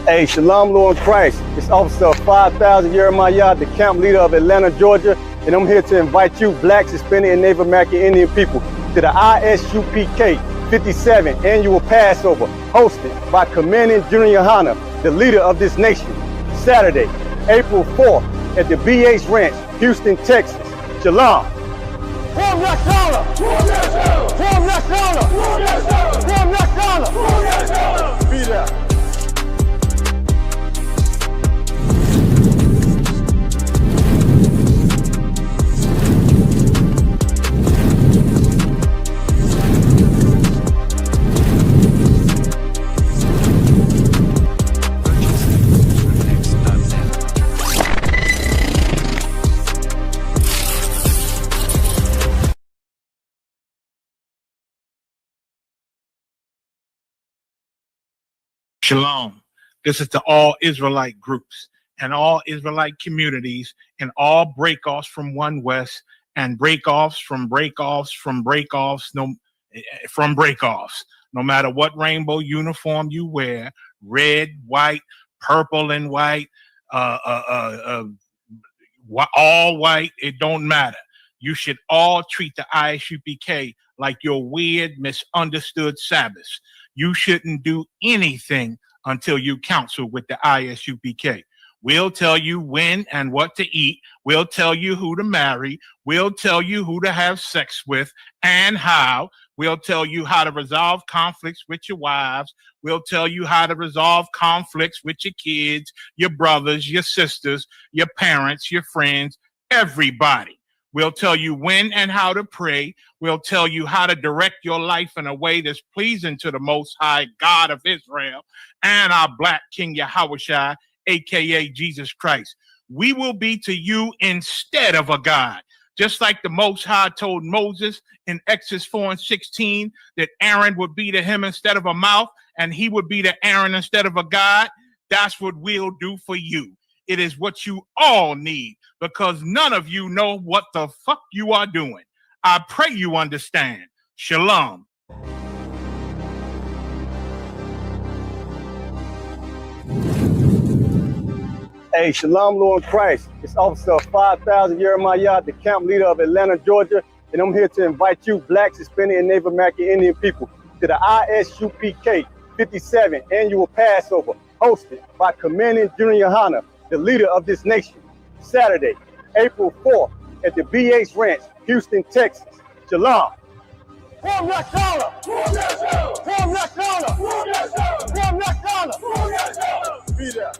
Hey, Shalom, Lord Christ. It's Officer 5000 Jeremiah, the camp leader of Atlanta, Georgia, and I'm here to invite you, Black, Hispanic, and Native American Indian people, to the ISUPK 57 annual Passover, hosted by Commanding General Yohana, the leader of this nation, Saturday, April 4th, at the BH Ranch, Houston, Texas. Shalom. Be there. Shalom. This is to all Israelite groups and all Israelite communities and all breakoffs from One West and breakoffs from breakoffs from breakoffs from breakoffs. No matter what rainbow uniform you wear, red, white, purple and white, all white, it don't matter. You should all treat the ISUPK like your weird, misunderstood Sabbaths. You shouldn't do anything until you counsel with the ISUPK. We'll tell you when and what to eat. We'll tell you who to marry. We'll tell you who to have sex with and how. We'll tell you how to resolve conflicts with your wives. We'll tell you how to resolve conflicts with your kids, your brothers, your sisters, your parents, your friends, everybody. We'll tell you when and how to pray. We'll tell you how to direct your life in a way that's pleasing to the Most High God of Israel and our Black King Yahushua, a.k.a. Jesus Christ. We will be to you instead of a God. Just like the Most High told Moses in Exodus 4:16 that Aaron would be to him instead of a mouth and he would be to Aaron instead of a God, that's what we'll do for you. It is what you all need because none of you know what the fuck you are doing. I pray you understand. Shalom. Hey, Shalom, Lord Christ. It's Officer 5000 Jeremiah, the camp leader of Atlanta, Georgia, and I'm here to invite you, Blacks, Hispanic, and Native American Indian people, to the ISUPK 57 annual Passover, hosted by Commanding General Yohana, the leader of this nation, Saturday, April 4th, at the BH Ranch, Houston, Texas. Shalom. Be there.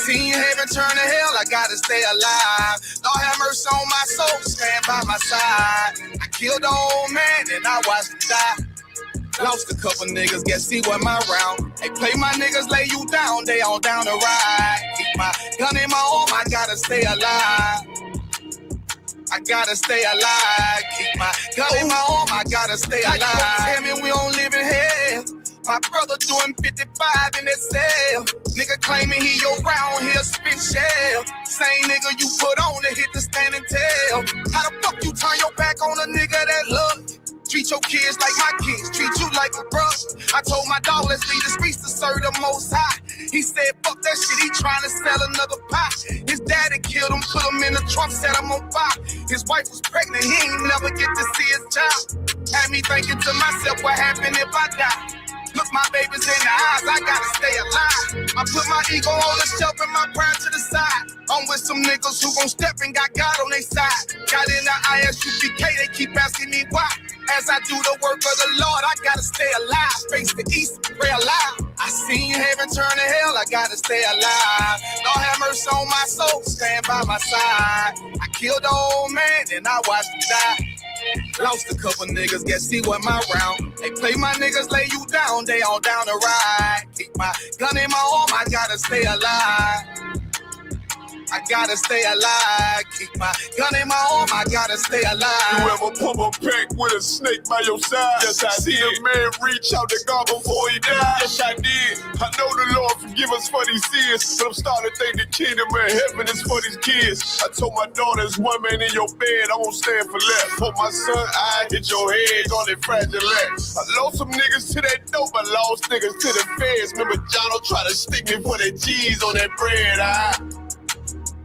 Seen heaven turn to hell, I gotta stay alive. Lord have mercy on my soul, stand by my side. I killed the old man and I watched him die. Lost a couple niggas, guess he wasn't my round. Hey, play my niggas, lay you down, they all down the ride. Keep my gun in my arm, I gotta stay alive. I gotta stay alive. Keep my gun in my arm, I gotta stay alive. Tell me we don't live in hell. My brother doing 55 in that cell. Nigga claiming he your round here spit shell. Same nigga you put on to hit the standing tail. How the fuck you turn your back on a nigga that love you? Treat your kids like my kids, treat you like a brother. I told my dog, let's leave the streets to serve the Most High. He said, fuck that shit, he trying to sell another pot. His daddy killed him, put him in the trunk, set him on fire. His wife was pregnant, he ain't never get to see his child. Had me thinking to myself, what happened if I die? Look my babies in the eyes, I gotta stay alive. I put my ego on the shelf and my pride to the side. I'm with some niggas who gon' step and got God on their side. Got in the ISUPK, they keep asking me why. As I do the work of the Lord, I gotta stay alive. Face the east, pray alive. I seen heaven turn to hell, I gotta stay alive. Lord have mercy on my soul, stand by my side. I killed the old man and I watched him die. Lost a couple niggas, guess he wasn't my round. They play my niggas, lay you down, they all down the ride. Keep my gun in my arm, I gotta stay alive. I gotta stay alive. Keep my gun in my arm, I gotta stay alive. You ever pump a pack with a snake by your side? Yes, I see a man reach out to God before he died. Yes, I did. I know the Lord forgive us for these sins, but I'm starting to think the kingdom of heaven is for these kids. I told my daughter, there's one man in your bed, I won't stand for less. For my son, I hit your head on that fragile legs. I lost some niggas to that dope, I lost niggas to the feds. Remember Jono tried to stick me for that cheese on that bread,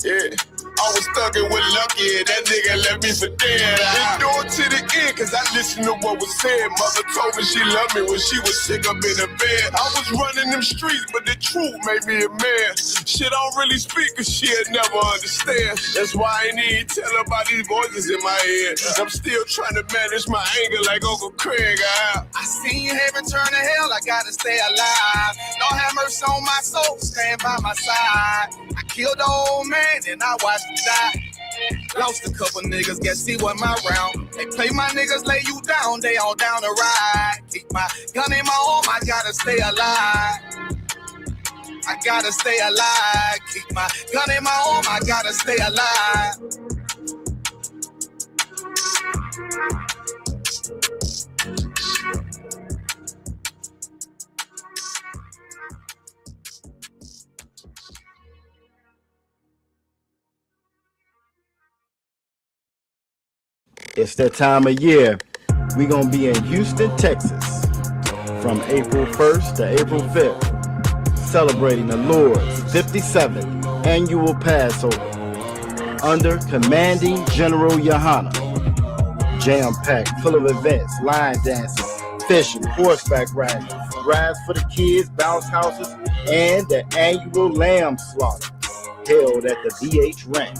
yeah, I was thugging with Lucky, that nigga left me for dead. Endured to the end, cause I listened to what was said. Mother told me she loved me when she was sick up in the bed. I was running them streets, but the truth made me a man. Shit, I don't really speak, cause she'll never understand. That's why I ain't even tell her about these voices in my head. I'm still trying to manage my anger like Uncle Craig. I seen heaven turn to hell, I gotta stay alive. Lord have mercy on my soul, stand by my side. I killed the old man and I watched him die. Lost a couple niggas, guess he wasn't my round. They play my niggas, lay you down, they all down the ride. Keep my gun in my arm, I gotta stay alive. I gotta stay alive. Keep my gun in my arm, I gotta stay alive. It's that time of year. We're going to be in Houston, Texas from April 1st to April 5th, celebrating the Lord's 57th annual Passover under Commanding General Yohana. Jam-packed, full of events, line dancing, fishing, horseback riding, rides for the kids, bounce houses, and the annual lamb slaughter held at the BH Ranch.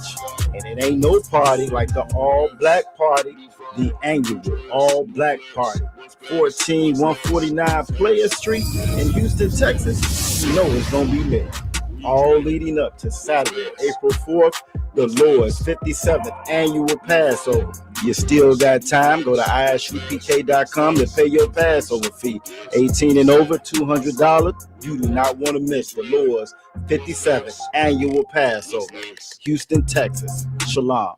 And it ain't no party like the all-black party, the annual all-black party. 14149 Player Street in Houston, Texas. You know it's going to be lit. All leading up to Saturday, April 4th, the Lord's 57th annual Passover. You still got time. Go to ISUPK.com to pay your Passover fee. 18 and over, $200. You do not want to miss the Lord's 57th annual Passover. Houston, Texas. Shalom.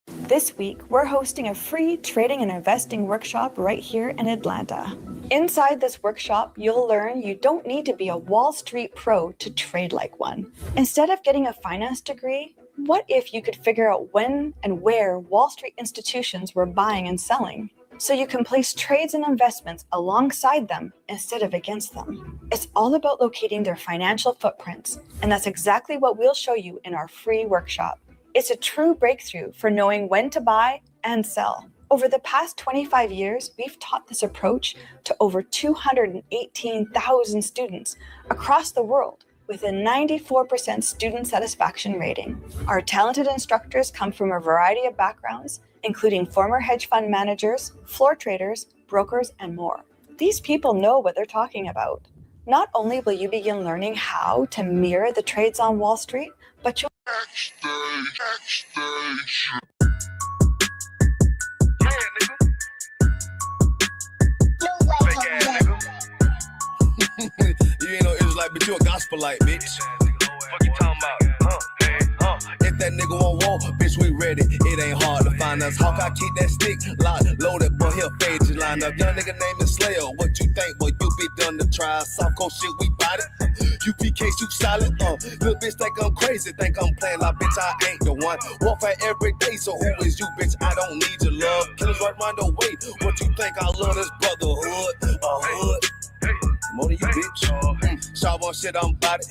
This week, we're hosting a free trading and investing workshop right here in Atlanta. Inside this workshop, you'll learn you don't need to be a Wall Street pro to trade like one. Instead of getting a finance degree, what if you could figure out when and where Wall Street institutions were buying and selling, so you can place trades and investments alongside them instead of against them? It's all about locating their financial footprints, and that's exactly what we'll show you in our free workshop. It's a true breakthrough for knowing when to buy and sell. Over the past 25 years, we've taught this approach to over 218,000 students across the world with a 94% student satisfaction rating. Our talented instructors come from a variety of backgrounds, including former hedge fund managers, floor traders, brokers, and more. These people know what they're talking about. Not only will you begin learning how to mirror the trades on Wall Street, but you'll You ain't no Israelite, but you a gospelite, bitch. Fuck you talking about? If that nigga won't walk, bitch, we ready. It ain't hard to find us. How can I keep that stick locked, loaded, boy, he'll fade you line up. Young nigga named the Slayer. What you think, boy, you be done to try. Soft cold shit, we bought it. UPK, you solid. Little bitch think I'm crazy, think I'm playing like bitch, I ain't the one. Warfare every day, so who is you, bitch? I don't need your love. Killers right round the way. What you think? I love this brotherhood, a hood. More than you, bitch. Sharp on shit, I'm about it.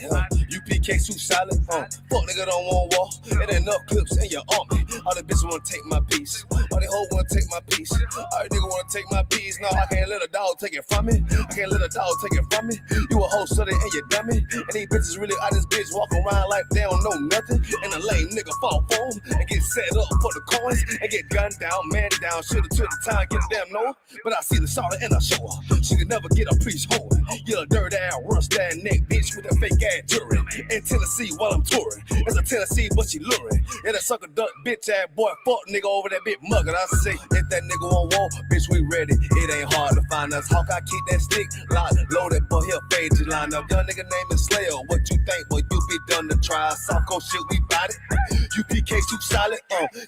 UPK, too solid. Fuck nigga don't want war. It ain't enough clips in your army. All the bitches wanna take my piece. All the hoes wanna take my piece. All the nigga wanna take my piece. No, I can't let a dog take it from me. I can't let a dog take it from me. You a hoe Sonny and you dummy. And these bitches really out this bitch walk around like they don't know nothing. And a lame nigga fall for them and get set up for the coins and get gunned down, man down. Shoulda took the time, get a damn no. But I see the shawty and I show her. She could never get a piece home. You a dirt ass, rust ass neck bitch with a fake ass jury. In Tennessee while I'm touring. It's a Tennessee, but she luring. And that sucker duck bitch ass boy fuck nigga over that bit mug. And I say, if that nigga on wall, bitch, we ready. It ain't hard to find us. Hawk, I keep that stick locked, loaded, but he'll fade you line up. Young nigga name is Slayer. What you think? Well, you be done to try. South Coast shit, we bout it. UPK too solid.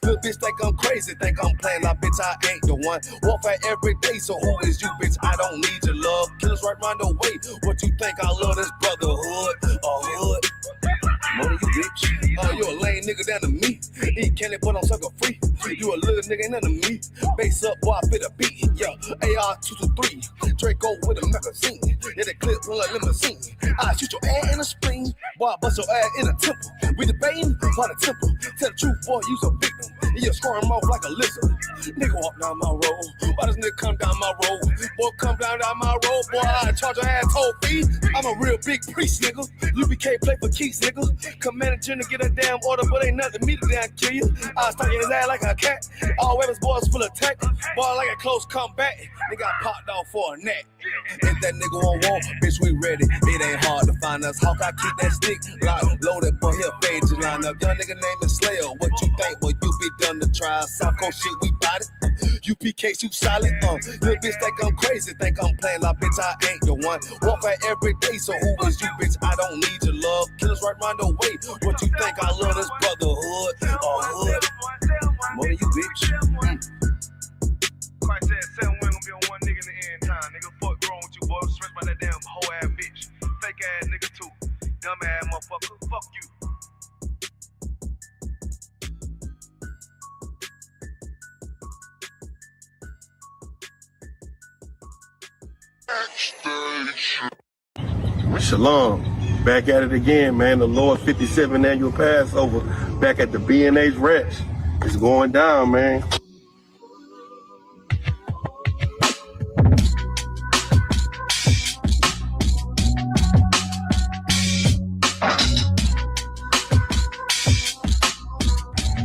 Little bitch think I'm crazy. Think I'm playing like bitch, I ain't the one. Walk out every day, so who is you, bitch? I don't need your love. Killers right round the way. What you think? I love this brotherhood. Hood. More than you, bitch. You a lame nigga down to me. Eat candy, but I'm sucker free. You a little nigga, ain't nothing to me. Base up, boy, I fit a beat. Yeah, AR-223. Draco with a magazine. Yeah, that clip run like limousine. I shoot your ass in a spring. Boy, I bust your ass in a temple. We debating by the temple. Tell the truth, boy, you's a victim. And you're scoring off like a lizard. Nigga walk down my road. Why does nigga come down my road? Boy, come down my road. Boy, I charge your ass toll fee. I'm a real big priest, nigga. UPK play for keys, nigga. Commander General get a damn order, but ain't nothing to me to damn kill you. I start his ass like a cat. All weapons, boys full of tech. Boy, like a close combat. Nigga got popped off for a neck. If that nigga on wall, bitch, we ready. It ain't hard to find us. Hawk, I keep that stick locked, loaded, but he'll fade you line up. Young nigga name is Slayer. What you think? Well, you be done to try. South Coast shit, we bout it. UPK too solid. Little bitch think I'm crazy. Think I'm playing like bitch, I ain't the one. Walk out every day, so who is you, bitch? I don't need your love. Killers right round the way. What you think? I love this brotherhood. Hood. More than you, bitch. Christ said 7 women gonna be on one nigga in the end time. Nigga, fuck wrong with you, boy. Stressed by that damn hoe ass bitch. Fake ass nigga too. Dumb ass motherfucker. Fuck you. Shalom. Back at it again, man. The Lord 57 annual Passover. Back at the B&H Ranch. It's going down, man.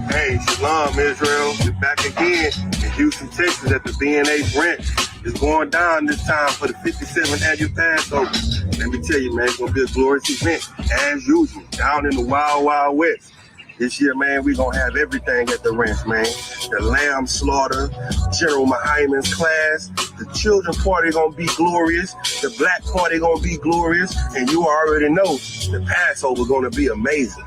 Hey, Shalom, Israel. We're back again in Houston, Texas at the B&H Ranch. It's going down this time for the 57th annual Passover. Let me tell you, man, it's going to be a glorious event, as usual, down in the Wild Wild West. This year, man, we're going to have everything at the ranch, man. The lamb slaughter, General Mahaiman's class, the children party going to be glorious, the black party going to be glorious, and you already know the Passover going to be amazing.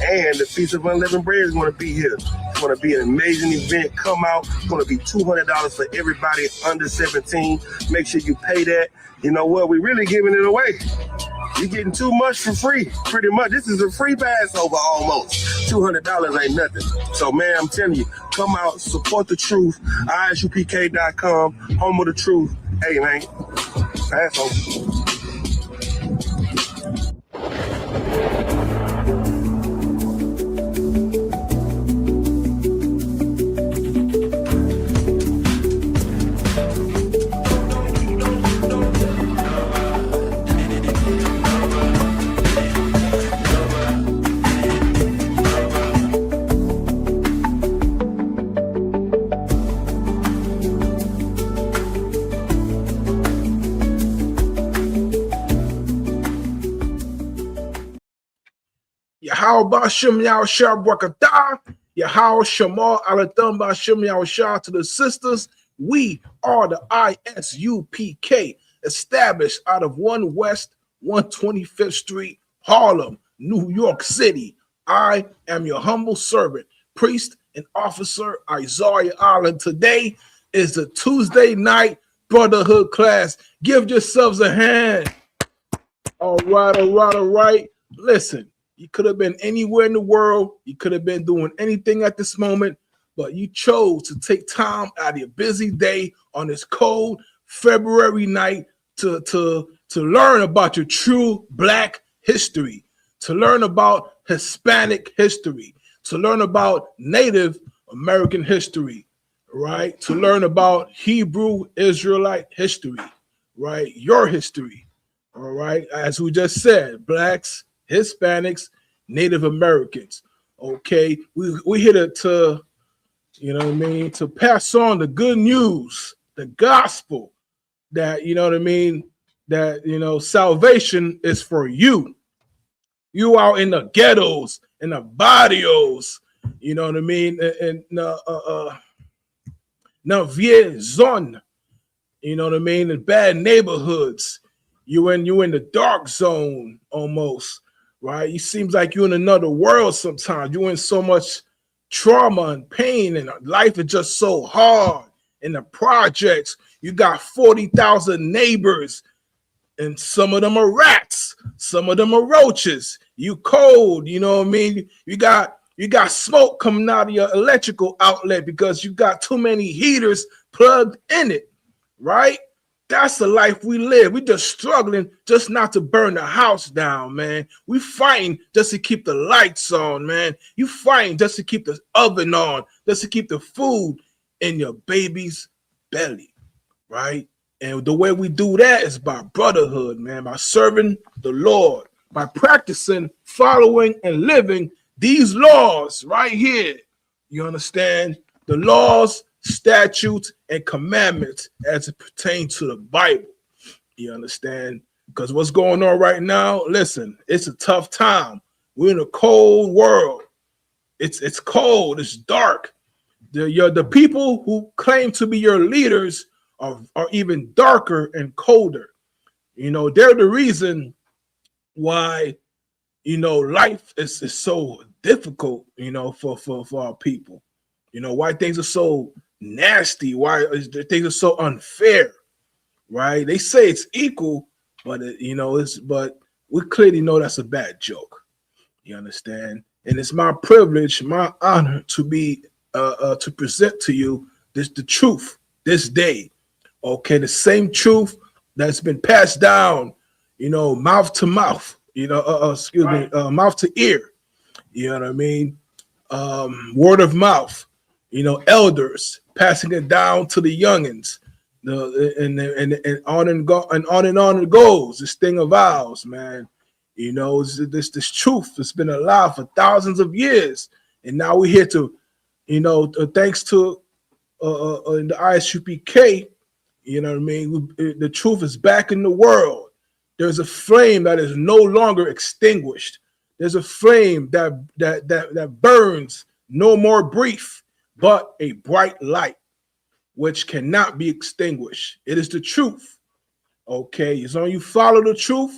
And the Feast of Unleavened Bread is going to be here. It's going to be an amazing event. Come out. It's going to be $200 for everybody under 17. Make sure you pay that. You know what? We're really giving it away. You're getting too much for free, pretty much. This is a free Passover almost. $200 ain't nothing. So, man, I'm telling you, come out, support the truth. ISUPK.com, home of the truth. Hey, man, Passover. Yahweh Bashem Yahushua Brakatah, Yahweh Shamar Alatham Bashem Yahushua. To the sisters, we are the ISUPK, established out of 1 West 125th Street, Harlem, New York City. I am your humble servant, priest and officer Isaiah Allen. Today is the Tuesday night Brotherhood class. Give yourselves a hand. All right. Listen. You could have been anywhere in the world. You could have been doing anything at this moment, but you chose to take time out of your busy day on this cold February night to learn about your true Black history, to learn about Hispanic history, to learn about Native American history, right? To learn about Hebrew Israelite history, right? Your history. All right, as we just said, blacks, Hispanics, Native Americans. Okay, we here to you know what I mean, to pass on the good news, the gospel that you know what I mean, that you know salvation is for you. You out in the ghettos, in the barrios, you know what I mean, and na vie zone, you know what I mean, in bad neighborhoods. You in the dark zone almost, right? You seems like you're in another world sometimes. You're in so much trauma and pain, and life is just so hard. In the projects, you got 40,000 neighbors, and some of them are rats, some of them are roaches. You cold, you know what I mean? You got smoke coming out of your electrical outlet because you got too many heaters plugged in it, right? That's the life we live. We just struggling just not to burn the house down, man. We fighting just to keep the lights on, man. You fighting just to keep the oven on, just to keep the food in your baby's belly, right? And the way we do that is by brotherhood, man, by serving the Lord, by practicing, following, and living these laws right here. You understand? The laws, statutes, and commandments as it pertains to the Bible. You understand? Because what's going on right now, listen, it's a tough time. We're in a cold world. It's cold, it's dark. The people who claim to be your leaders are even darker and colder. You know, they're the reason why, you know, life is so difficult, you know, for our people. You know, why things are so nasty, why things are so unfair, right? They say it's equal, but but we clearly know that's a bad joke. You understand? And it's my privilege, my honor to be to present to you the truth this day. Okay, the same truth that's been passed down, you know, mouth to mouth, you know, mouth to ear, you know what I mean? Word of mouth, you know, elders passing it down to the youngins, and on and on it goes. This thing of ours, man, you know, this truth that's been alive for thousands of years, and now we're here to, you know, thanks to in the ISUPK. You know what I mean? The truth is back in the world. There's a flame that is no longer extinguished. There's a flame that burns no more brief, but a bright light, which cannot be extinguished. It is the truth. Okay, as long as you follow the truth,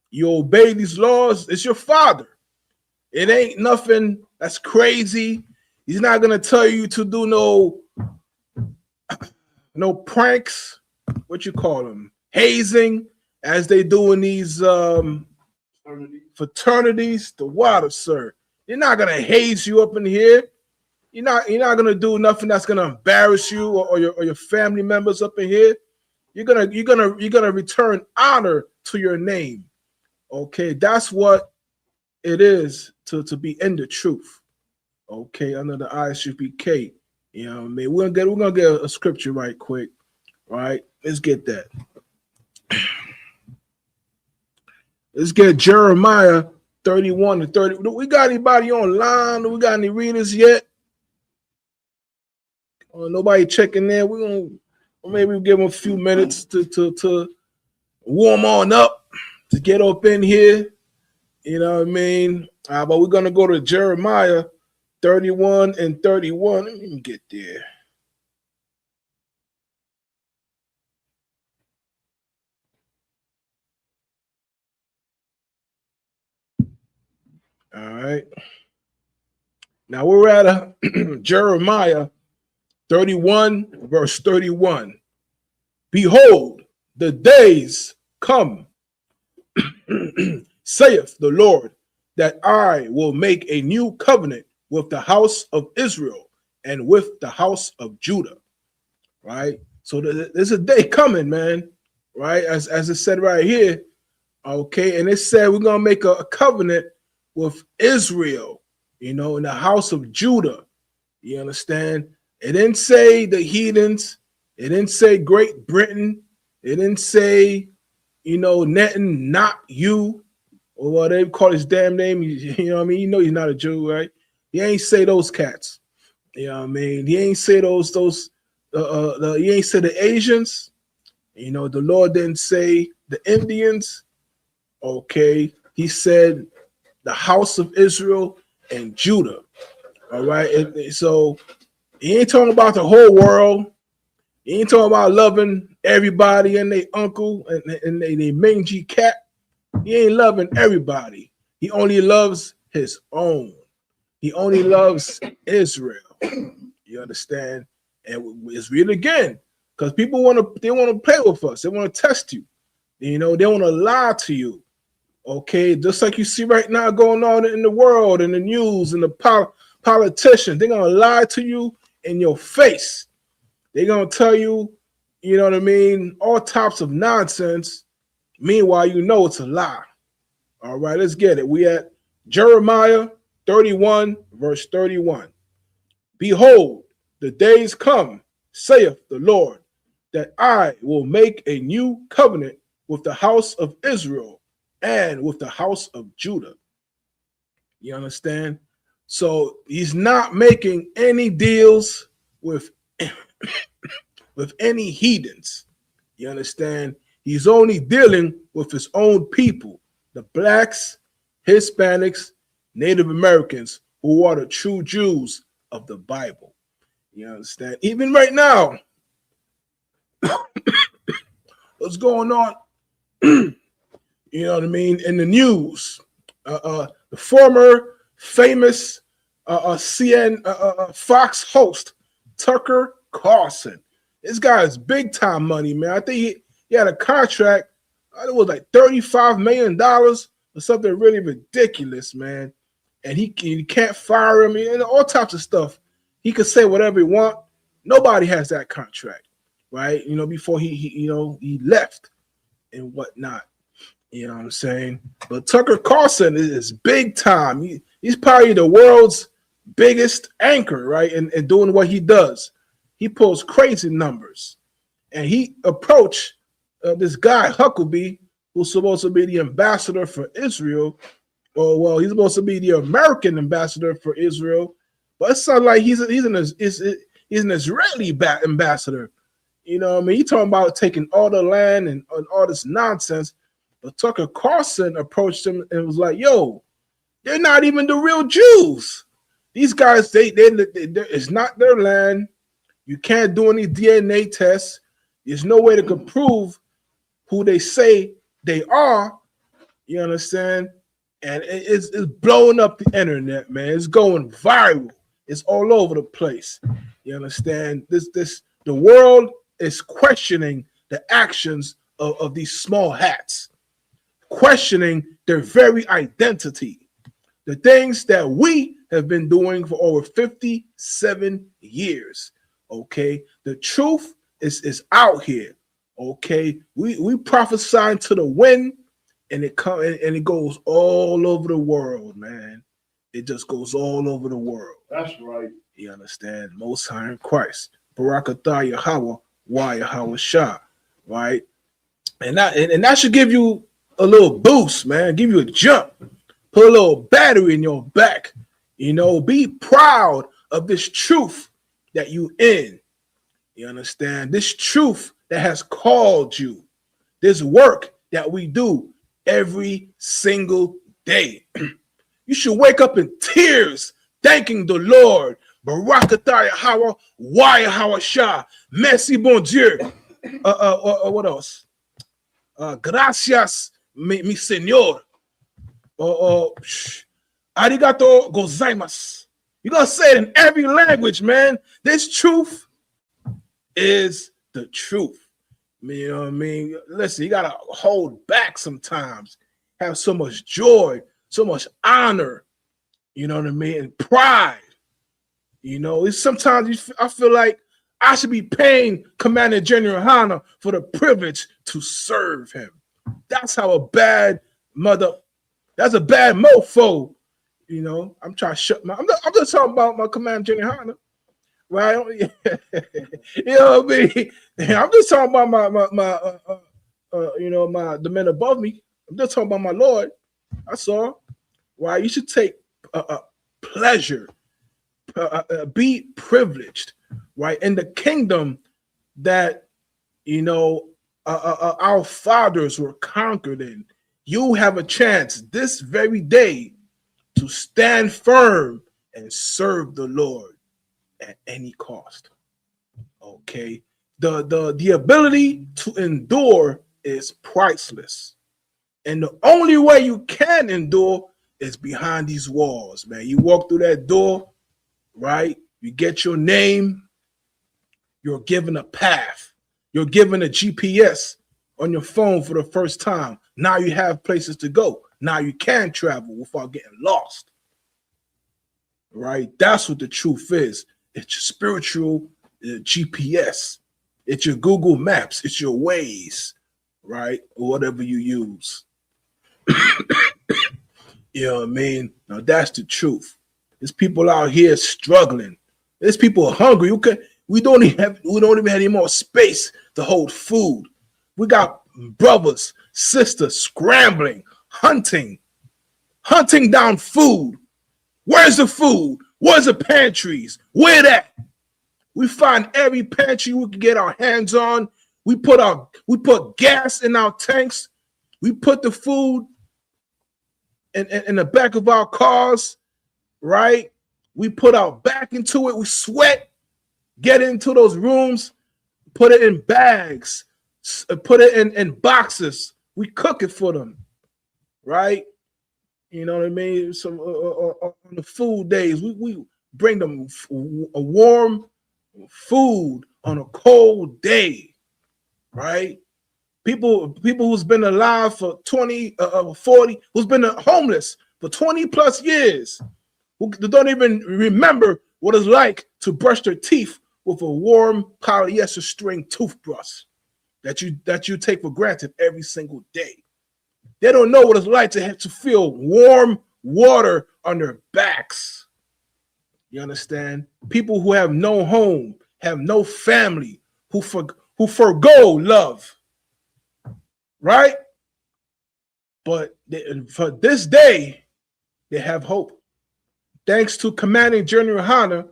you obey these laws, it's your father. It ain't nothing that's crazy. He's not gonna tell you to do no pranks, what you call them, hazing, as they do in these fraternities. The water, sir. You're not gonna haze you up in here. You're not gonna do nothing that's gonna embarrass you or your family members up in here. You're gonna return honor to your name. Okay, that's what it is to be in the truth. Okay, under the ISUPK. You know what I mean? We're gonna get a scripture right quick. Right? Let's get that. Let's get Jeremiah 31 to 30. Do we got anybody online? Do we got any readers yet? Nobody checking there. We're gonna maybe give them a few minutes to warm on up, to get up in here. You know what I mean? But we're gonna go to Jeremiah 31 and 31. Let me get there. All right. Now we're at Jeremiah 31, verse 31. Behold, the days come, saith the Lord, that I will make a new covenant with the house of Israel and with the house of Judah. Right? So there's a day coming, man. Right? As it said right here. Okay. And it said we're going to make a covenant with Israel, you know, in the house of Judah. You understand? It didn't say the heathens. It didn't say Great Britain. It didn't say, Netting, not you, or what they call his damn name. You know what I mean? He's not a Jew, right? He ain't say those cats. You know what I mean? He ain't say those he ain't say the Asians. The Lord didn't say the Indians. Okay, he said the house of Israel and Judah. All right, and so he ain't talking about the whole world. He ain't talking about loving everybody and their uncle and they mangy cat. He ain't loving everybody. He only loves his own. He only loves Israel. You understand? And let's read it again, because people want to play with us. They want to test you. They want to lie to you. Okay, just like you see right now going on in the world, in the news, and the politicians, they're gonna lie to you in your face. They're gonna tell you, you know what I mean, all types of nonsense. Meanwhile, it's a lie. All right, let's get it. We at Jeremiah 31, verse 31. Behold, the days come, saith the Lord, that I will make a new covenant with the house of Israel and with the house of Judah. You understand? So he's not making any deals with any heathens. You understand? He's only dealing with his own people, the blacks, Hispanics, Native Americans, who are the true Jews of the Bible. You understand? Even right now, what's going on? You know what I mean? In the news, the former famous Fox host, Tucker Carlson. This guy is big time money, man. I think he had a contract. It was like $35 million or something really ridiculous, man. And he can't fire him and all types of stuff. He could say whatever he want. Nobody has that contract, right? Before he left and whatnot. You know what I'm saying? But Tucker Carlson is big time. He's probably the world's biggest anchor, right? And doing what he does. He pulls crazy numbers. And he approached this guy, Huckabee, who's supposed to be the ambassador for Israel. Or, well, he's supposed to be the American ambassador for Israel. But it sounds like he's an Israeli ambassador. You know what I mean? He's talking about taking all the land and all this nonsense. But Tucker Carlson approached him and was like, yo, they're not even the real Jews. These guys, it's not their land. You can't do any DNA tests. There's no way to prove who they say they are. You understand? And it's blowing up the internet, man. It's going viral. It's all over the place. You understand? The world is questioning the actions of these small hats, questioning their very identity, the things that we have been doing for over 57 years. Okay, the truth is out here. Okay, we prophesying to the wind, and it goes all over the world, man. It just goes all over the world. That's right. You understand? Most High in Christ, Barakatah Yahweh, Yahweh Shah, right? And that should give you a little boost, man. Give you a jump. Put a little battery in your back. Be proud of this truth that you in. You understand? This truth that has called you. This work that we do every single day. You should wake up in tears, thanking the Lord. Barakatah Yahweh, Yahweh Shah. Merci bon Dieu. What else? Gracias, mi señor. Arigato gozaimasu. You gotta say it in every language, man. This truth is the truth. You know what I mean? Listen, you gotta hold back sometimes. Have so much joy, so much honor. You know what I mean? And pride. It's sometimes I feel like I should be paying Commander General Hanna for the privilege to serve him. That's how that's a bad mofo. I'm trying to shut I'm just talking about my Commander General Hanna. Right? You know what I mean? I'm just talking about the men above me. I'm just talking about my Lord. I saw why you should take pleasure, be privileged, right, in the kingdom that our fathers were conquered in. You have a chance this very day to stand firm and serve the Lord at any cost. Okay, the ability to endure is priceless, and the only way you can endure is behind these walls, man. You walk through that door, right? You get your name. You're given a path. You're given a GPS on your phone for the first time. Now you have places to go. Now you can travel without getting lost. Right? That's what the truth is. It's your spiritual GPS. It's your Google Maps. It's your Waze, right? Or whatever you use. You know what I mean? Now that's the truth. There's people out here struggling. There's people hungry. We don't even have any more space to hold food. We got brothers, sisters scrambling, hunting down food. Where's the food? Where's the pantries? Where that? We find every pantry we can get our hands on. We put gas in our tanks. We put the food in the back of our cars, right? We put our back into it. We sweat, get into those rooms, put it in bags, put it in boxes. We cook it for them, right? You know what I mean? So on the food days, we bring them a warm food on a cold day, right? People who's been alive for 20, 40, who's been homeless for 20 plus years, who don't even remember what it's like to brush their teeth with a warm polyester string toothbrush that you take for granted every single day. They don't know what it's like to have to feel warm water on their backs. You understand? People who have no home, have no family, who forgo love. Right? But for this day, they have hope. Thanks to Commanding General Hanna,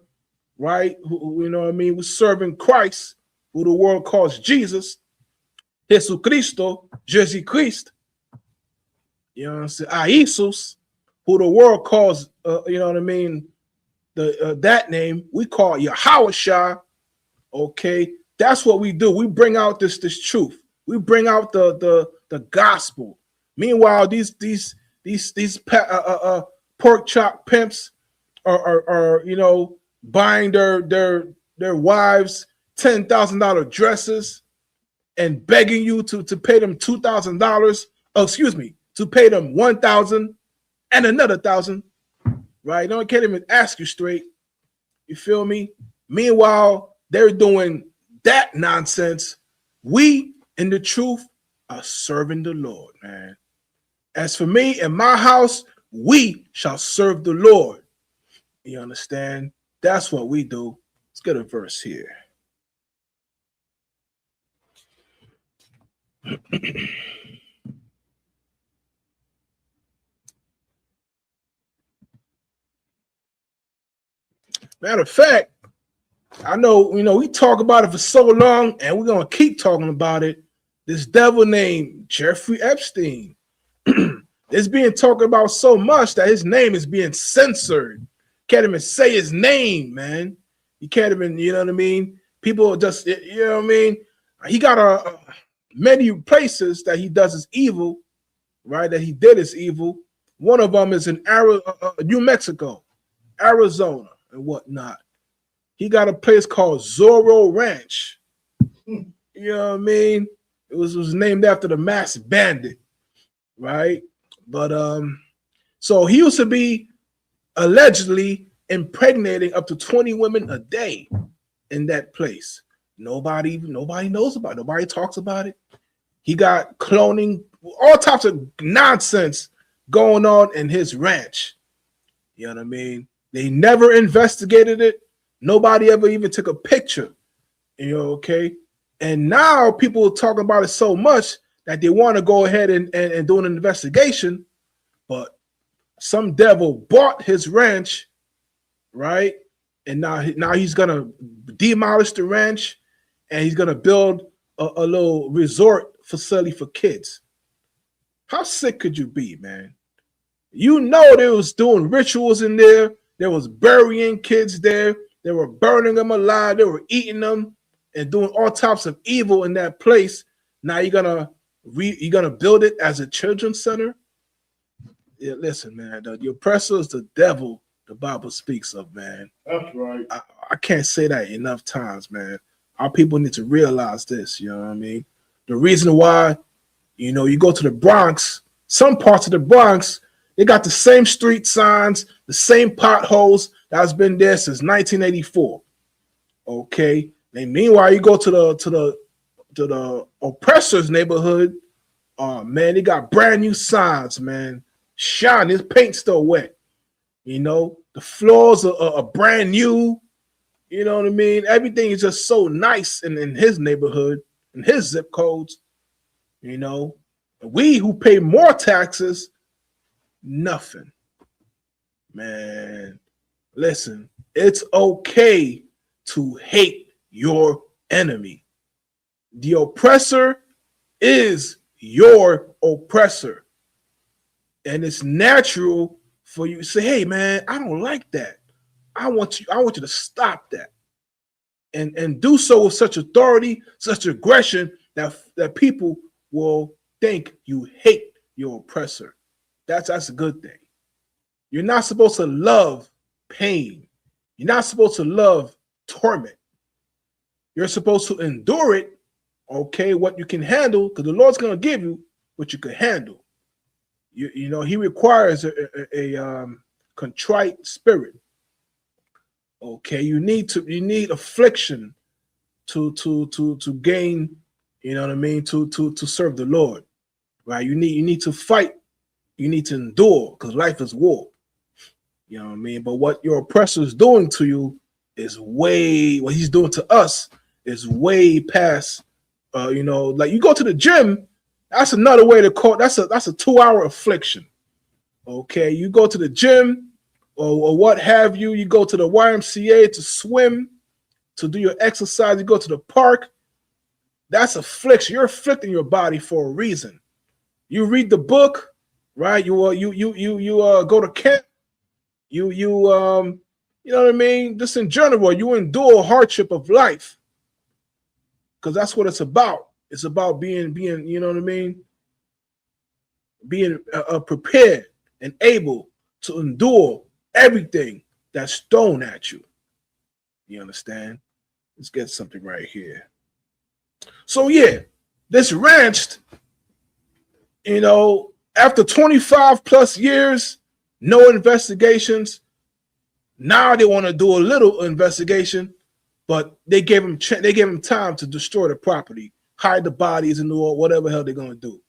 right? Who, you know what I mean? We're serving Christ, who the world calls Jesus, Jesucristo, Jesus Christ. You know what I'm saying? Jesus, who the world calls, you know what I mean? That name we call Yahawashah. Okay, that's what we do. We bring out this truth. We bring out the gospel. Meanwhile, these pork chop pimps are buying their wives $10,000 dresses and begging you to pay them $2,000. Oh, excuse me, to pay them $1,000 and another $1,000. Right? No one can't even ask you straight. You feel me? Meanwhile, they're doing that nonsense. We, in the truth, are serving the Lord, man. As for me and my house, we shall serve the Lord. You understand? That's what we do. Let's get a verse here. Matter of fact, I know, we talk about it for so long, and we're going to keep talking about it. This devil named Jeffrey Epstein. It's being talked about so much that his name is being censored. Can't even say his name, man. You can't even, you know what I mean? People just, you know what I mean? He got many places that he does his evil, right? That he did his evil. One of them is in New Mexico, Arizona, and whatnot. He got a place called Zorro Ranch. You know what I mean? It was named after the masked bandit, right? But so he used to be allegedly impregnating up to 20 women a day in that place. Nobody knows about it. Nobody talks about it. He got cloning, all types of nonsense going on in his ranch. You know what I mean? They never investigated it. Nobody ever even took a picture. Okay? And now people are talking about it so much that they want to go ahead and do an investigation, but some devil bought his ranch, right? And now he's gonna demolish the ranch, and he's gonna build a little resort facility for kids. How sick could you be, man? You know they was doing rituals in there. There was burying kids there. They were burning them alive. They were eating them and doing all types of evil in that place. Now you're gonna build it as a children's center? Yeah, listen, man. The oppressor is the devil the Bible speaks of, man. That's right. I can't say that enough times, man. Our people need to realize this. You know what I mean? The reason why, you know, you go to the Bronx, some parts of the Bronx, they got the same street signs, the same potholes that's been there since 1984. Okay. And meanwhile, you go to the oppressor's neighborhood. Oh man, they got brand new signs, man. Shine, this paint's still wet. You know, the floors are brand new. You know what I mean? Everything is just so nice in his neighborhood, in his zip codes. You know, we who pay more taxes, nothing. Man, listen, it's okay to hate your enemy. The oppressor is your oppressor. And it's natural for you to say, hey, man, I don't like that. I want you to stop that. And do so with such authority, such aggression that people will think you hate your oppressor. That's a good thing. You're not supposed to love pain. You're not supposed to love torment. You're supposed to endure it, okay, what you can handle, because the Lord's going to give you what you can handle. You know, he requires a contrite spirit. Okay, you need affliction to gain, you know what I mean, to serve the Lord. Right? You need to fight. You need to endure, because life is war. You know what I mean? But what your oppressor is doing to you is what he's doing to us is way past, you know, like you go to the gym, that's another way to call, that's a 2-hour affliction. Okay, you go to the gym or what have you, you go to the YMCA to swim, to do your exercise, you go to the park, that's affliction. You're afflicting your body for a reason. You read the book, right? You go to camp, you know what I mean? Just in general, you endure hardship of life, because that's what it's about. It's about being, you know what I mean? Being prepared and able to endure everything that's thrown at you. You understand? Let's get something right here. So yeah, this ranch, you know, after 25 plus years, no investigations. Now they want to do a little investigation, but they gave him time to destroy the property, hide the bodies, and do whatever hell they're gonna do.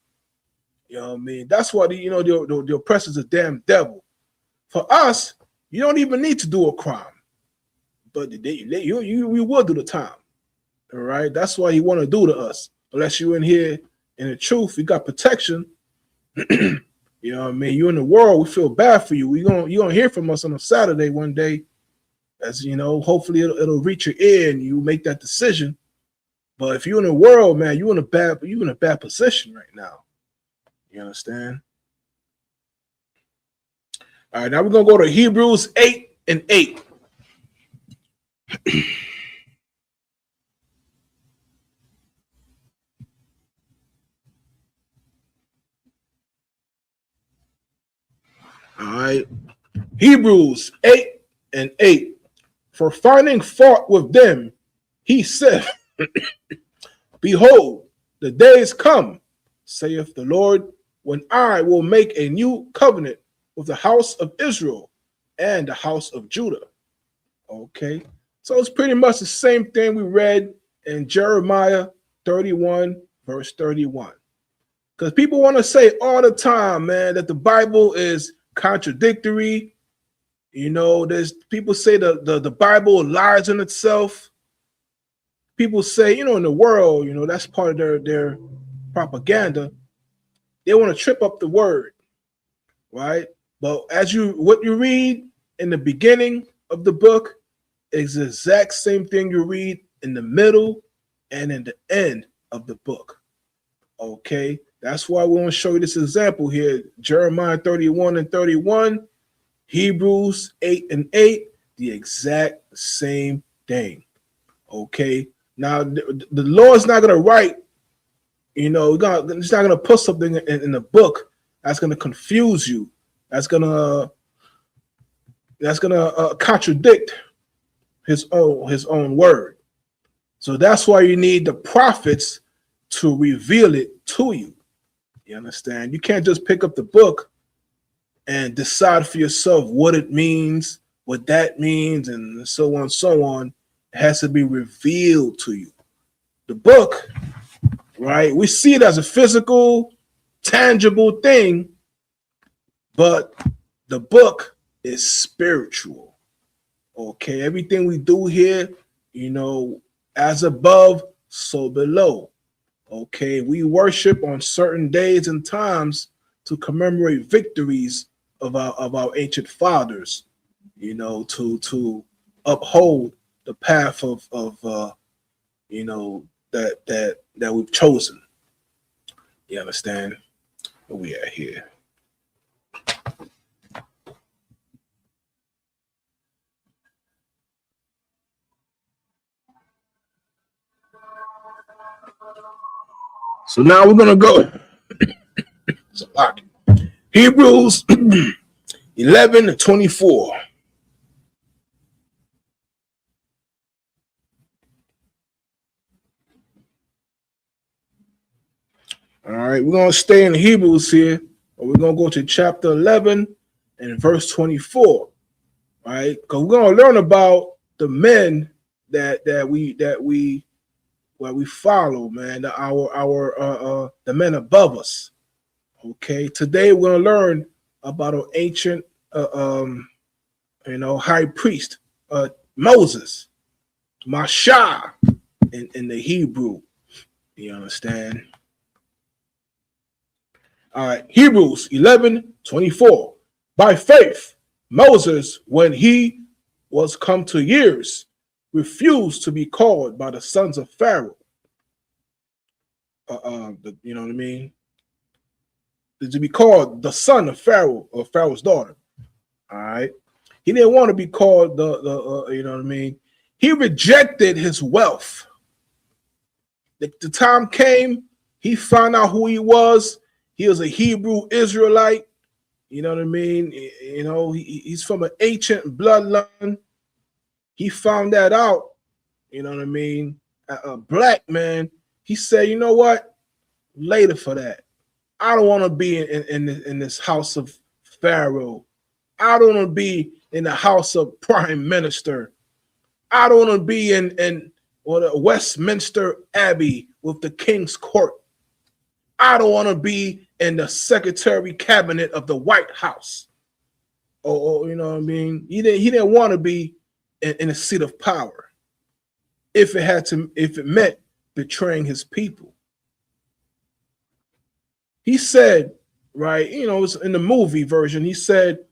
You know what I mean? That's why the oppressor's a damn devil. For us, you don't even need to do a crime, but you will do the time. All right, that's why he want to do to us. Unless you in here in the truth, you got protection. You know what I mean? You in the world, we feel bad for you. You gonna hear from us on a Saturday one day, as you know. Hopefully it'll reach your ear and you make that decision. But if you're in the world, man, you're in a bad position right now. You understand? All right, now we're gonna go to Hebrews 8:8. All right, Hebrews 8:8. For finding fault with them, he said, behold, the days come, saith the Lord, when I will make a new covenant with the house of Israel and the house of Judah. Okay, so it's pretty much the same thing we read in Jeremiah 31, verse 31. Because people want to say all the time, man, that the Bible is contradictory. You know, there's people say the Bible lies in itself. People say, you know, in the world, you know, that's part of their propaganda, they want to trip up the word, right? But what you read in the beginning of the book is the exact same thing you read in the middle and in the end of the book. Okay, that's why we want to show you this example here. Jeremiah 31:31, Hebrews 8:8, the exact same thing. Okay, now the Lord's not going to write, He's not going to put something in the book that's going to confuse you. That's going to contradict his own word. So that's why you need the prophets to reveal it to you. You understand? You can't just pick up the book and decide for yourself what it means, what that means, and so on and so on. It has to be revealed to you. The book, right? We see it as a physical, tangible thing, but the book is spiritual. Okay, everything we do here, as above, so below. Okay, we worship on certain days and times to commemorate victories of our ancient fathers, to uphold the path of that we've chosen. You understand? Where we at here? So now we're gonna go. It's a lot. Hebrews 11:24. All right, we're gonna stay in Hebrews here, but we're gonna go to chapter 11 and verse 24. All right, because we're gonna learn about the men that we follow, man. The men above us. Okay, today we're gonna learn about an ancient, high priest, Moses, Mashah, in the Hebrew. You understand? All right, Hebrews 11:24. By faith, Moses, when he was come to years, refused to be called by the sons of Pharaoh. You know what I mean? To be called the son of Pharaoh or Pharaoh's daughter. All right. He didn't want to be called you know what I mean? He rejected his wealth. The time came, he found out who he was. He was a Hebrew Israelite. You know what I mean? He's from an ancient bloodline. He found that out. You know what I mean? A black man. He said, you know what? Later for that. I don't want to be in this house of Pharaoh. I don't want to be in the house of prime minister. I don't want to be in the Westminster Abbey with the king's court. I don't want to be in the secretary cabinet of the White House. Or you know what I mean? He didn't want to be in a seat of power if it meant betraying his people. He said, right, it's in the movie version, he said,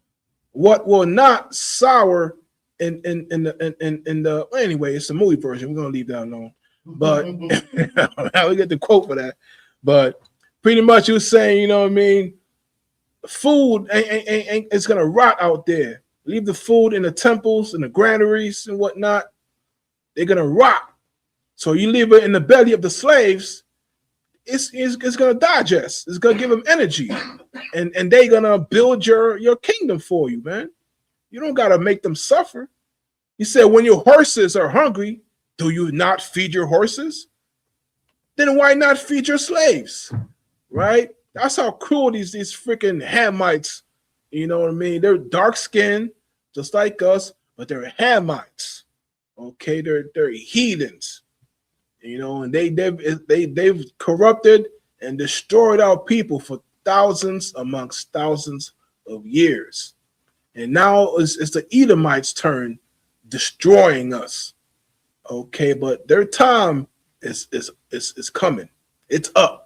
what will not sour in the anyway, it's the movie version. We're gonna leave that alone. But now we get the quote for that. But pretty much he was saying, you know what I mean, food ain't it's gonna rot out there. Leave the food in the temples and the granaries and whatnot, they're gonna rot. So you leave it in the belly of the slaves, it's gonna digest. It's gonna give them energy, and they're gonna build your kingdom for you, man. You don't gotta make them suffer. He said, when your horses are hungry, do you not feed your horses? Then why not feed your slaves? Right? That's how cruel these freaking Hamites. You know what I mean? They're dark skinned, just like us, but they're Hamites. Okay, they're heathens. And they've corrupted and destroyed our people for thousands amongst thousands of years. And now it's the Edomites' turn destroying us. Okay, but their time is coming. It's up.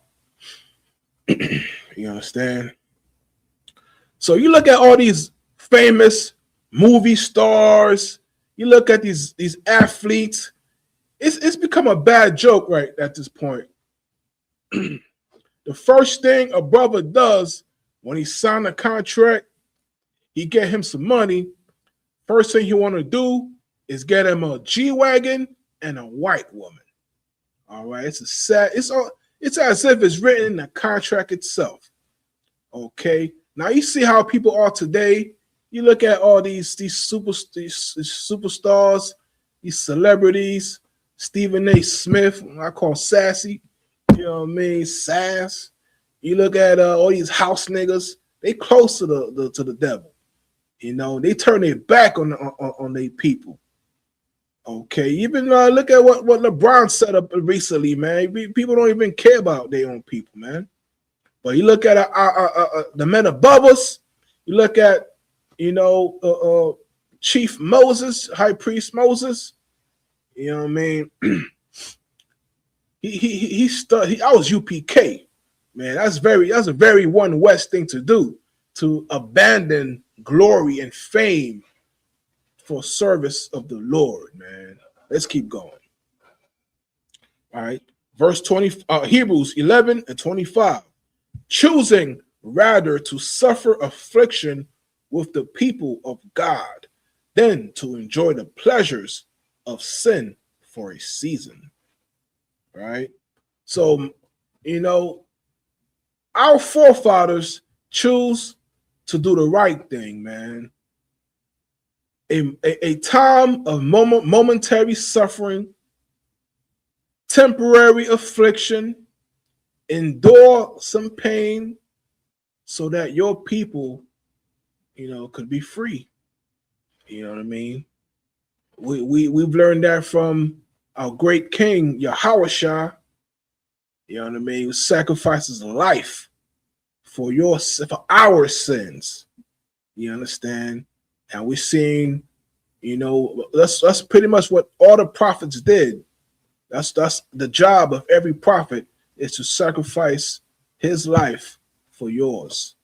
You understand? So you look at all these famous movie stars, you look at these athletes, it's become a bad joke right at this point. The first thing a brother does when he signed a contract, he get him some money. First thing he want to do is get him a G-Wagon and a white woman. All right, it's as if it's written in the contract itself. Okay, now you see how people are today. You look at all these superstars, these celebrities, Stephen A. Smith, I call Sassy, you know what I mean, Sass. You look at all these house niggas, they close to the devil. You know, they turn their back on their people. Okay, even look at what LeBron set up recently, man. People don't even care about their own people, man. But you look at the men above us. You look at, Chief Moses, High Priest Moses. You know what I mean? I was UPK, man. That's a very One West thing to do, to abandon glory and fame for service of the Lord, man. Let's keep going. All right, verse 20, Hebrews 11 and 25. Choosing rather to suffer affliction with the people of God than to enjoy the pleasures of sin for a season. Right? So, our forefathers choose to do the right thing, man. A time of momentary suffering, temporary affliction, endure some pain so that your people, could be free. You know what I mean? We've learned that from our great king, Yahushua. You know what I mean? Who sacrifices life for our sins. You understand? And we're seeing, that's pretty much what all the prophets did. That's the job of every prophet, is to sacrifice his life for yours.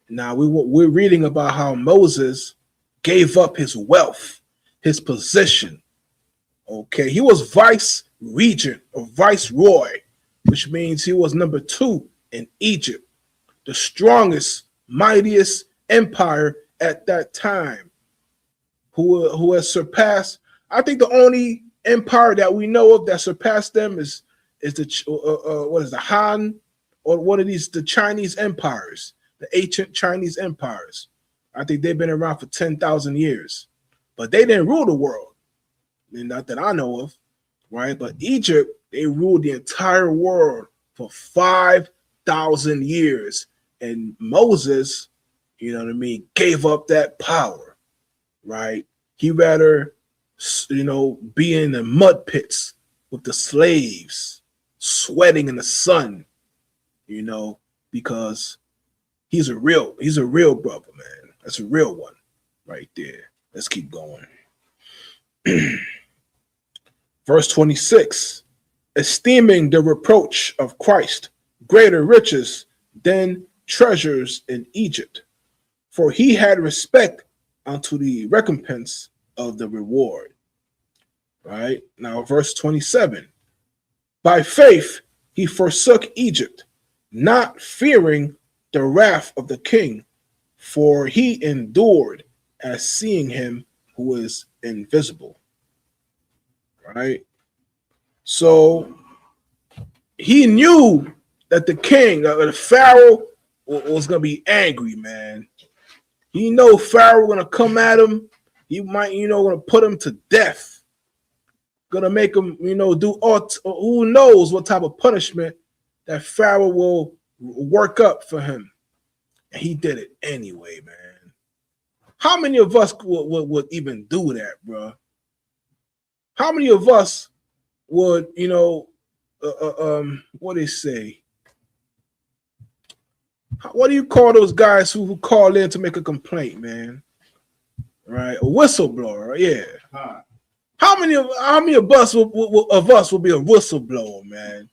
Now we're reading about how Moses gave up his wealth, his position. Okay, he was vice regent or viceroy, which means he was number 2 in Egypt, the strongest, mightiest empire at that time, who has surpassed. I think the only empire that we know of that surpassed them is the Han, or what are the Chinese empires, the ancient Chinese empires. I think they've been around for 10,000 years, but they didn't rule the world, not that I know of, right? But Egypt, they ruled the entire world for 5,000 years, and Moses, gave up that power, right? He rather, be in the mud pits with the slaves, sweating in the sun, because he's a real brother, man. That's a real one right there. Let's keep going. Verse 26, esteeming the reproach of Christ greater riches than treasures in Egypt, for he had respect unto the recompense of the reward. Right? Now, verse 27, by faith he forsook Egypt, not fearing the wrath of the king, for he endured as seeing him who is invisible. Right? So he knew that the king, the Pharaoh, was going to be angry, man. He know Pharaoh going to come at him. He might, going to put him to death. Going to make him, do all, who knows what type of punishment that Pharaoh will work up for him. And he did it anyway, man. How many of us would even do that, bro? How many of us would, what they say? What do you call those guys who call in to make a complaint, man? Right, a whistleblower, yeah. How many of us will be a whistleblower, man?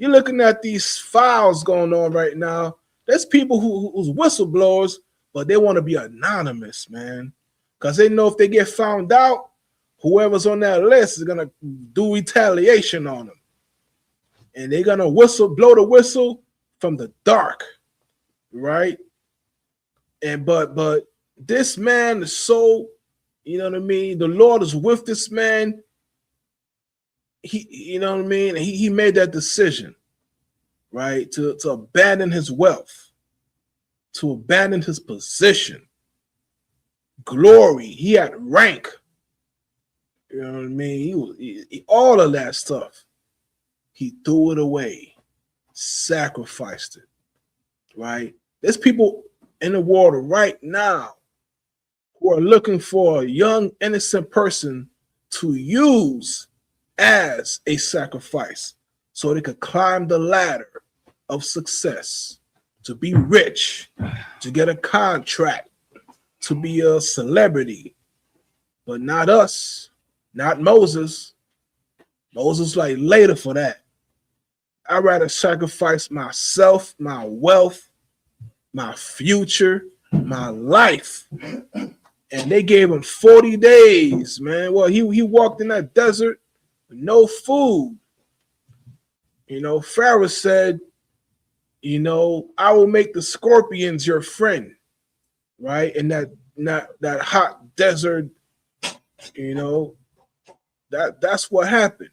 You're looking at these files going on right now. There's people who's whistleblowers, but they want to be anonymous, man, because they know if they get found out, whoever's on that list is gonna do retaliation on them, and they're gonna blow the whistle from the dark, right? And but this man is so, you know what I mean? The Lord is with this man. He, you know what I mean? He made that decision, right? To abandon his wealth, to abandon his position, glory. He had rank. You know what I mean? He all of that stuff. He threw it away, sacrificed it, right? There's people in the world right now who are looking for a young, innocent person to use as a sacrifice so they could climb the ladder of success, to be rich, to get a contract, to be a celebrity. But not us, not Moses. Moses like later for that. I'd rather sacrifice myself, my wealth, my future, my life. And they gave him 40 days, man. Well, he walked in that desert with no food. You know, Pharaoh said, you know, I will make the scorpions your friend, right? And that hot desert, you know, that's what happened.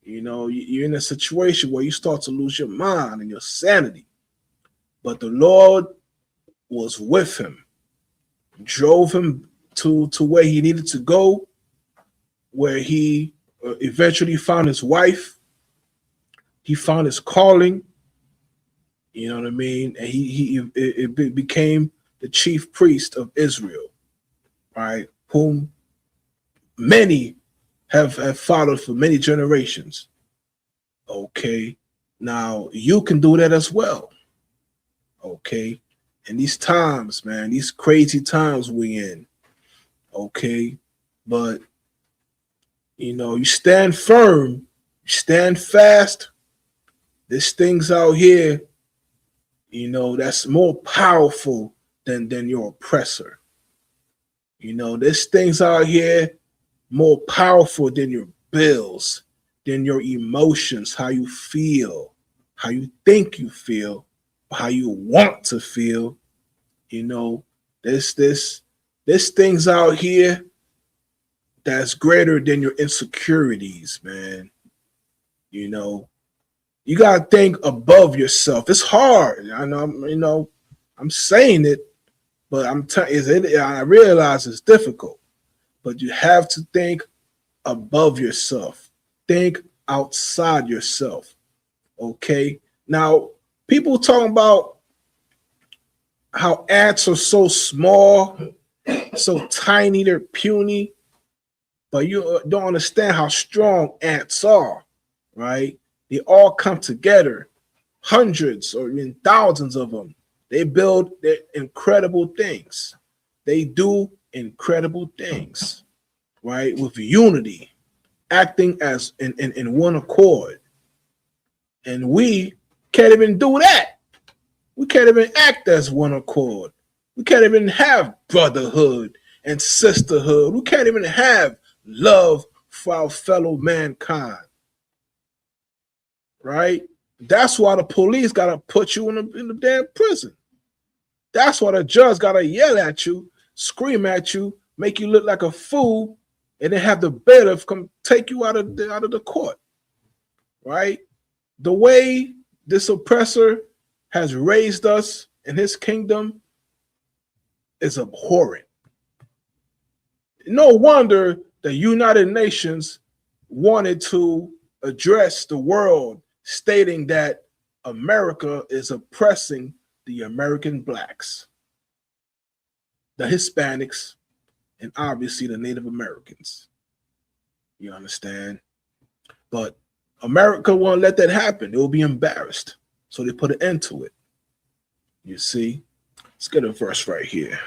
You know, you're in a situation where you start to lose your mind and your sanity. But the Lord was with him, drove him to where he needed to go, where he eventually found his wife. He found his calling. You know what I mean? And he became the chief priest of Israel, right? Whom many have followed for many generations. Okay, now you can do that as well. Okay, in these times, man, these crazy times we in. Okay, but you know, you stand firm, you stand fast. There's things out here, you know, that's more powerful than your oppressor. You know, there's things out here more powerful than your bills, than your emotions, how you feel, how you think you feel, how you want to feel. You know, there's things out here that's greater than your insecurities, man. You know, you gotta think above yourself. It's hard. I know, you know, I'm saying it, but I realize it's difficult. But you have to think above yourself. Think outside yourself. Okay. Now, people talking about how ants are so small, so tiny, they're puny, but you don't understand how strong ants are, right? They all come together, hundreds or even thousands of them. They build incredible things. They do incredible things, right? With unity, acting as in one accord. And we can't even do that. We can't even act as one accord. We can't even have brotherhood and sisterhood. We can't even have love for our fellow mankind, right? That's why the police got to put you in the damn prison. That's why the judge got to yell at you, scream at you, make you look like a fool, and then have the bailiff come take you out of the court, right? The way this oppressor has raised us in his kingdom is abhorrent. No wonder the United Nations wanted to address the world, stating that America is oppressing the American blacks, the Hispanics, and obviously the Native Americans. You understand? But America won't let that happen. They will be embarrassed. So they put an end to it. You see? Let's get a verse right here.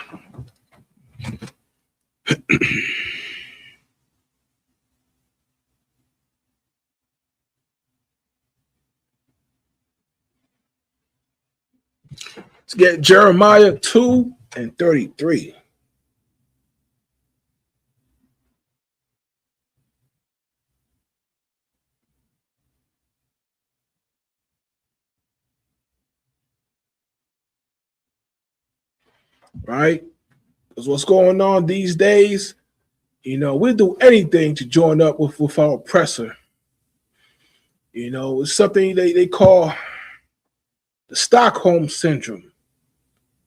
Let's get Jeremiah 2 and 33. Right? Because what's going on these days, we'll do anything to join up with our oppressor. It's something they call the Stockholm Syndrome.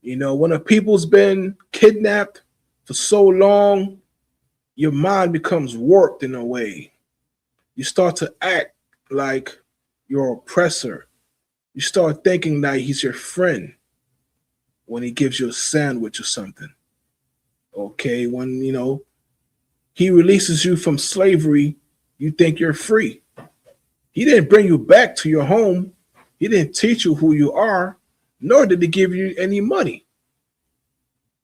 When a people's been kidnapped for so long, your mind becomes warped in a way. You start to act like your oppressor. You start thinking that he's your friend when he gives you a sandwich or something. Okay, when, he releases you from slavery, you think you're free. He didn't bring you back to your home. He didn't teach you who you are, nor did he give you any money.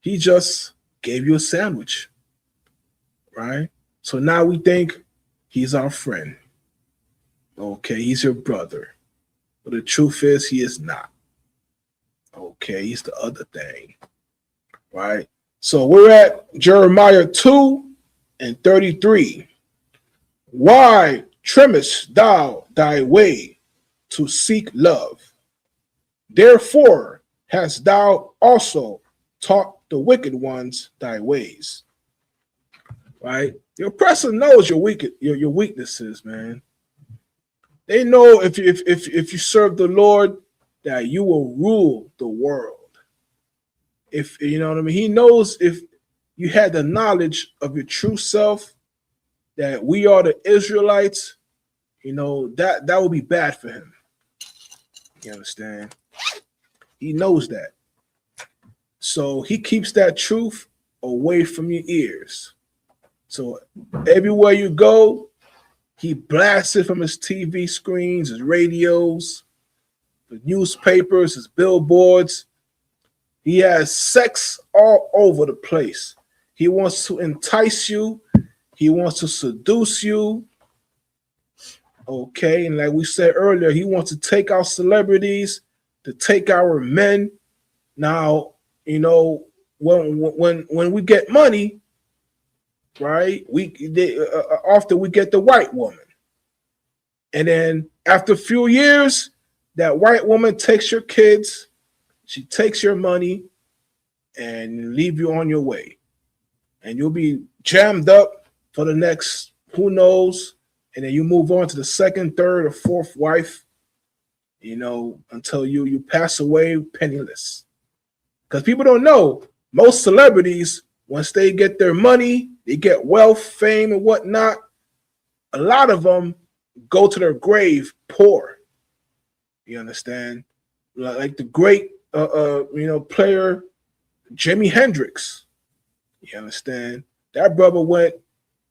He just gave you a sandwich, right? So now we think he's our friend. Okay, he's your brother. But the truth is he is not. Okay, he's the other thing, right? So we're at Jeremiah 2 and 33. Why trimmest thou thy way to seek love? Therefore hast thou also taught the wicked ones thy ways. Right? Your oppressor knows your weaknesses, man. They know if you serve the Lord that you will rule the world. If you know what I mean, he knows if you had the knowledge of your true self, that we are the Israelites, that would be bad for him. You understand? He knows that. So he keeps that truth away from your ears. So everywhere you go, he blasts it from his TV screens, his radios, the newspapers, his billboards. He has sex all over the place. He wants to entice you. He wants to seduce you. Okay, and like we said earlier, he wants to take our celebrities, to take our men. Now, when we get money, right? Often we get the white woman, and then after a few years, that white woman takes your kids, she takes your money, and leave you on your way, and you'll be jammed up for the next who knows, and then you move on to the second, third, or fourth wife, until you pass away penniless. Because people don't know, most celebrities, once they get their money, they get wealth, fame, and whatnot, a lot of them go to their grave poor. You understand? Like the great, player Jimi Hendrix. You understand? That brother went,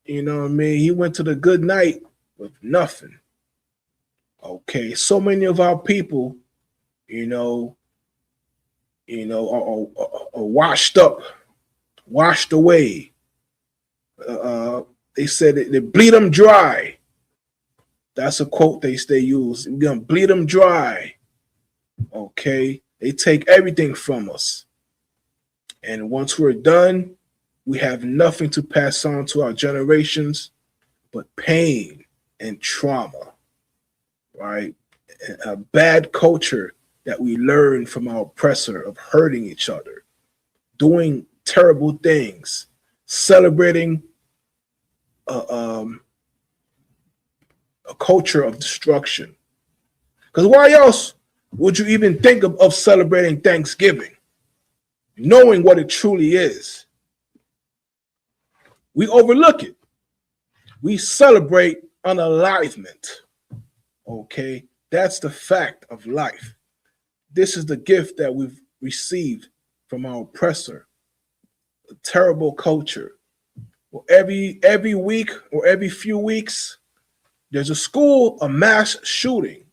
he went to the good night with nothing. Okay, so many of our people, are washed up, washed away. They said they bleed them dry. That's a quote they use. We're gonna bleed them dry. Okay, they take everything from us, and once we're done, we have nothing to pass on to our generations but pain and trauma, right? A bad culture that we learn from our oppressor of hurting each other, doing terrible things, celebrating a culture of destruction. Because why else would you even think of celebrating Thanksgiving, knowing what it truly is? We overlook it. We celebrate unalivement. Okay, that's the fact of life. This is the gift that we've received from our oppressor, a terrible culture. Well, every week or every few weeks, there's a mass shooting.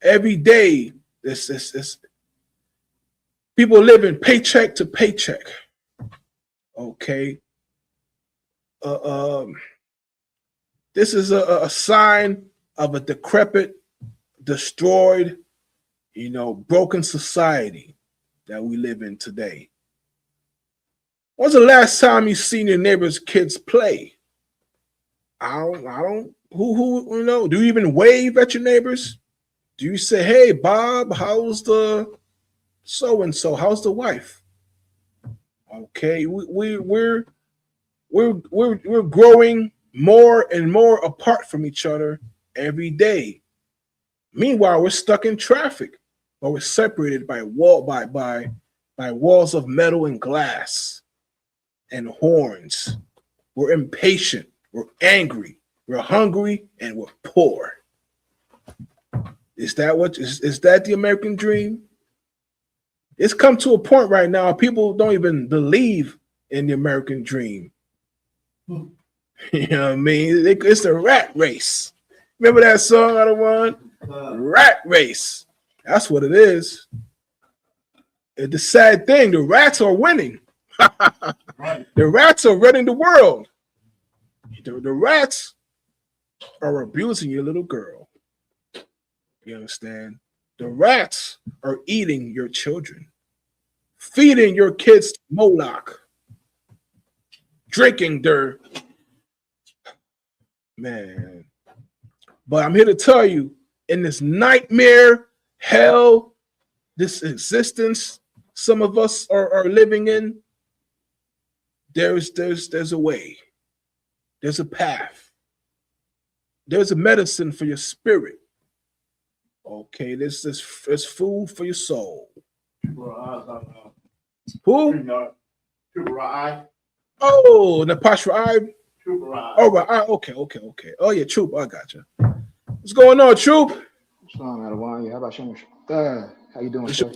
Every day, this people living paycheck to paycheck. Okay. This is a sign of a decrepit, destroyed, broken society that we live in today. When's the last time you seen your neighbor's kids play? I don't. Who do you even wave at your neighbors? Do you say, "Hey, Bob, how's the so and so? How's the wife?" Okay, we're growing more and more apart from each other every day. Meanwhile, we're stuck in traffic, but we're separated by walls of metal and glass and horns. We're impatient, we're angry, we're hungry, and we're poor. Is that the American dream? It's come to a point right now, people don't even believe in the American dream. You know what I mean? It's a rat race. Remember that song, I don't want? Rat race. That's what it is. And the sad thing, the rats are winning. The rats are running the world. The rats are abusing your little girl. You understand? The rats are eating your children, feeding your kids Moloch, drinking their man. But I'm here to tell you, in this nightmare, hell, this existence some of us are living in, there's a way. There's a path. There's a medicine for your spirit. Okay, this is food for your soul. Who? Oh, Napash Ra'ai. Oh, right. Okay. Oh, yeah, Troop. I got you. What's going on, Troop? How about you? How you doing, sir?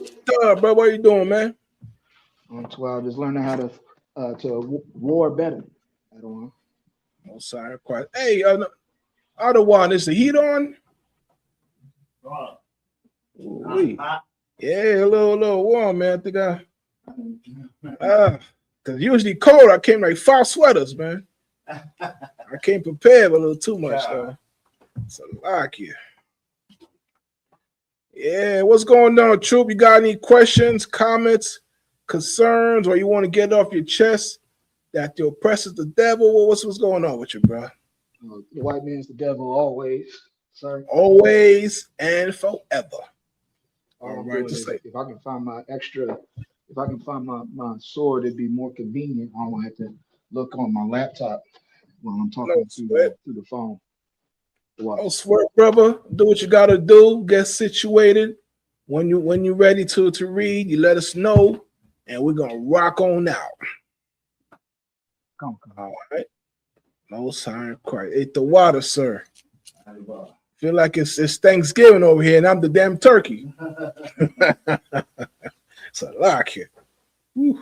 Bro, what you doing, man? Well, just learning how to war better. I don't know. Oh, sorry, quiet. Hey, Adawan, is the heat on? Yeah, a little warm, man. I think because usually cold, I came like 5 sweaters, man. I came prepared a little too much, though. So like you. Yeah, what's going on, Troop? You got any questions, comments, concerns, or you want to get off your chest that the oppressor's the devil? What's going on with you, bro? The white man's the devil always, sir. Always and forever. All right, just like if I can find my sword, it'd be more convenient. I don't have to look on my laptop when I'm talking through the phone. Don't sweat, brother. Do what you gotta do. Get situated. When you're ready to read, you let us know, and we're gonna rock on out. Come. All right. No sign of Christ. Ate the water, sir. Feel like it's Thanksgiving over here, and I'm the damn turkey. It's a lock here. Whew.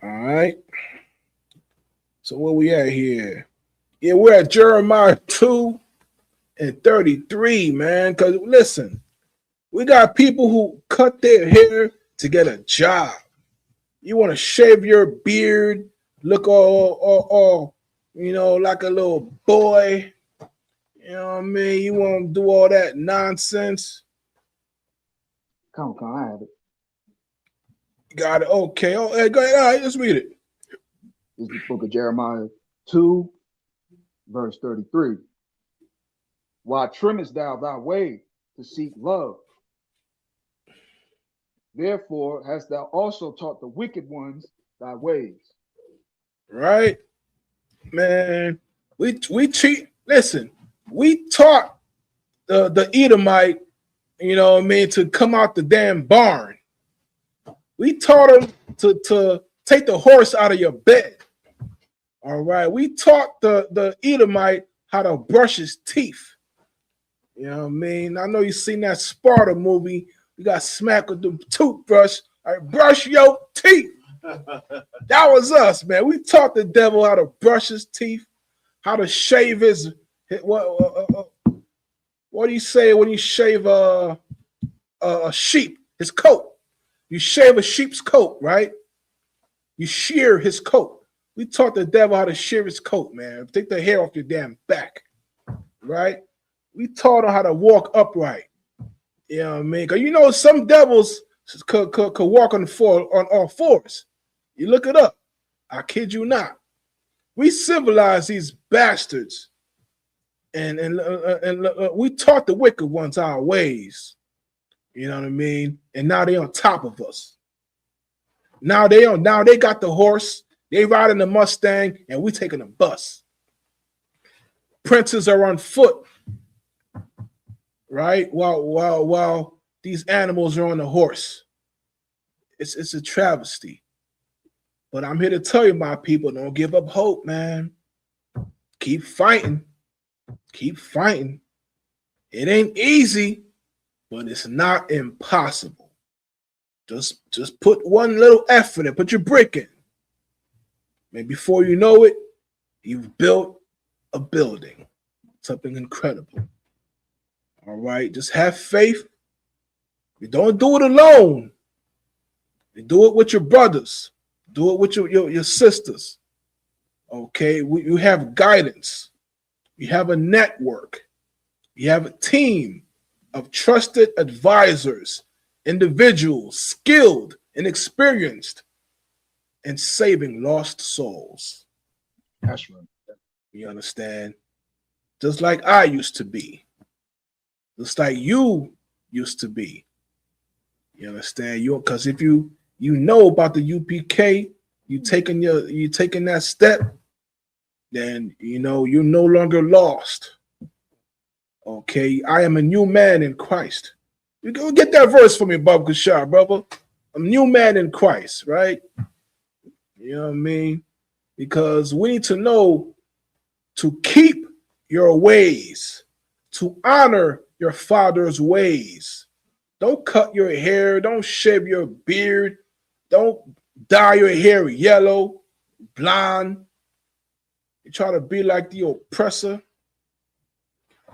All right. So where we at here? Yeah, we're at Jeremiah 2:33, man. Because listen, we got people who cut their hair to get a job. You want to shave your beard, look all like a little boy. You know what I mean? You want to do all that nonsense? Come, I have it. Got it. Okay. Oh, hey, go ahead. All right, let's read it. This is the book of Jeremiah 2, verse 33. Why trimmest thou thy way to seek love? Therefore hast thou also taught the wicked ones thy ways. Right, man. We cheat. Listen, we taught the Edomite, you know what I mean, to come out the damn barn. We taught him to take the horse out of your bed. All right. We taught the Edomite how to brush his teeth. You know what I mean? I know you've seen that Sparta movie. You got smacked with the toothbrush. I brush your teeth. That was us, man. We taught the devil how to brush his teeth, how to shave his what do you say when you shave a sheep, his coat? You shave a sheep's coat, right? You shear his coat. We taught the devil how to shear his coat, man. Take the hair off your damn back, right? We taught him how to walk upright. You know what I mean? Because you know some devils could walk on all fours. You look it up. I kid you not. We civilized these bastards, and we taught the wicked ones our ways. You know what I mean? And now they on top of us. Now they got the horse. They riding the Mustang, and we taking the bus. Princes are on foot, right? While these animals are on the horse. It's a travesty. But I'm here to tell you, my people, don't give up hope, man. Keep fighting. Keep fighting. It ain't easy, but it's not impossible. Just put one little effort in, put your brick in. And before you know it, you've built a building. Something incredible. All right, just have faith. You don't do it alone. You do it with your brothers. Do it with your sisters. Okay, you have guidance. You have a network. You have a team of trusted advisors, individuals skilled and experienced in saving lost souls. That's right. You understand? Just like I used to be. Just like you used to be. You understand? Because if you know about the UPK, you taking that step, then you know you're no longer lost. Okay, I am a new man in Christ. You go get that verse for me, Bob Kushar, brother. I'm a new man in Christ, right? You know what I mean? Because we need to know to keep your ways, to honor your father's ways. Don't cut your hair. Don't shave your beard. Don't dye your hair yellow, blonde. You try to be like the oppressor.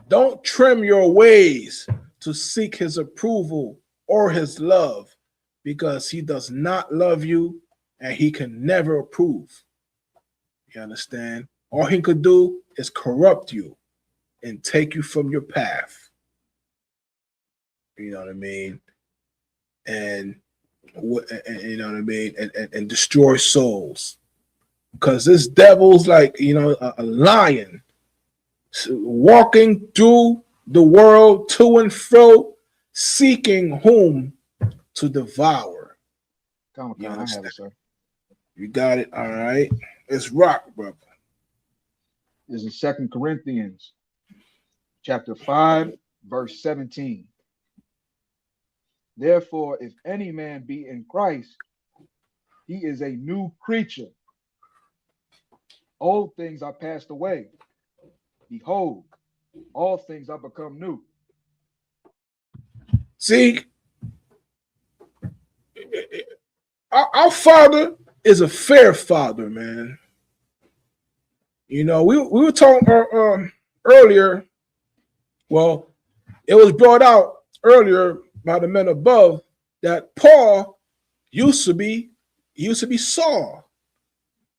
Don't trim your ways to seek his approval or his love, because he does not love you and he can never approve. You understand? All he could do is corrupt you and take you from your path. You know what I mean? And you know what I mean? And destroy souls. Because this devil's like, you know, a lion walking through the world to and fro, seeking whom to devour. You I have it, sir. You got it. All right. It's rock, brother. This is 2 Corinthians chapter 5, verse 17. Therefore, if any man be in Christ, he is a new creature. Old things are passed away. Behold, all things are become new. See, our Father is a fair Father, man. You know, we were talking earlier. Well, it was brought out earlier by the men above that Paul used to be Saul.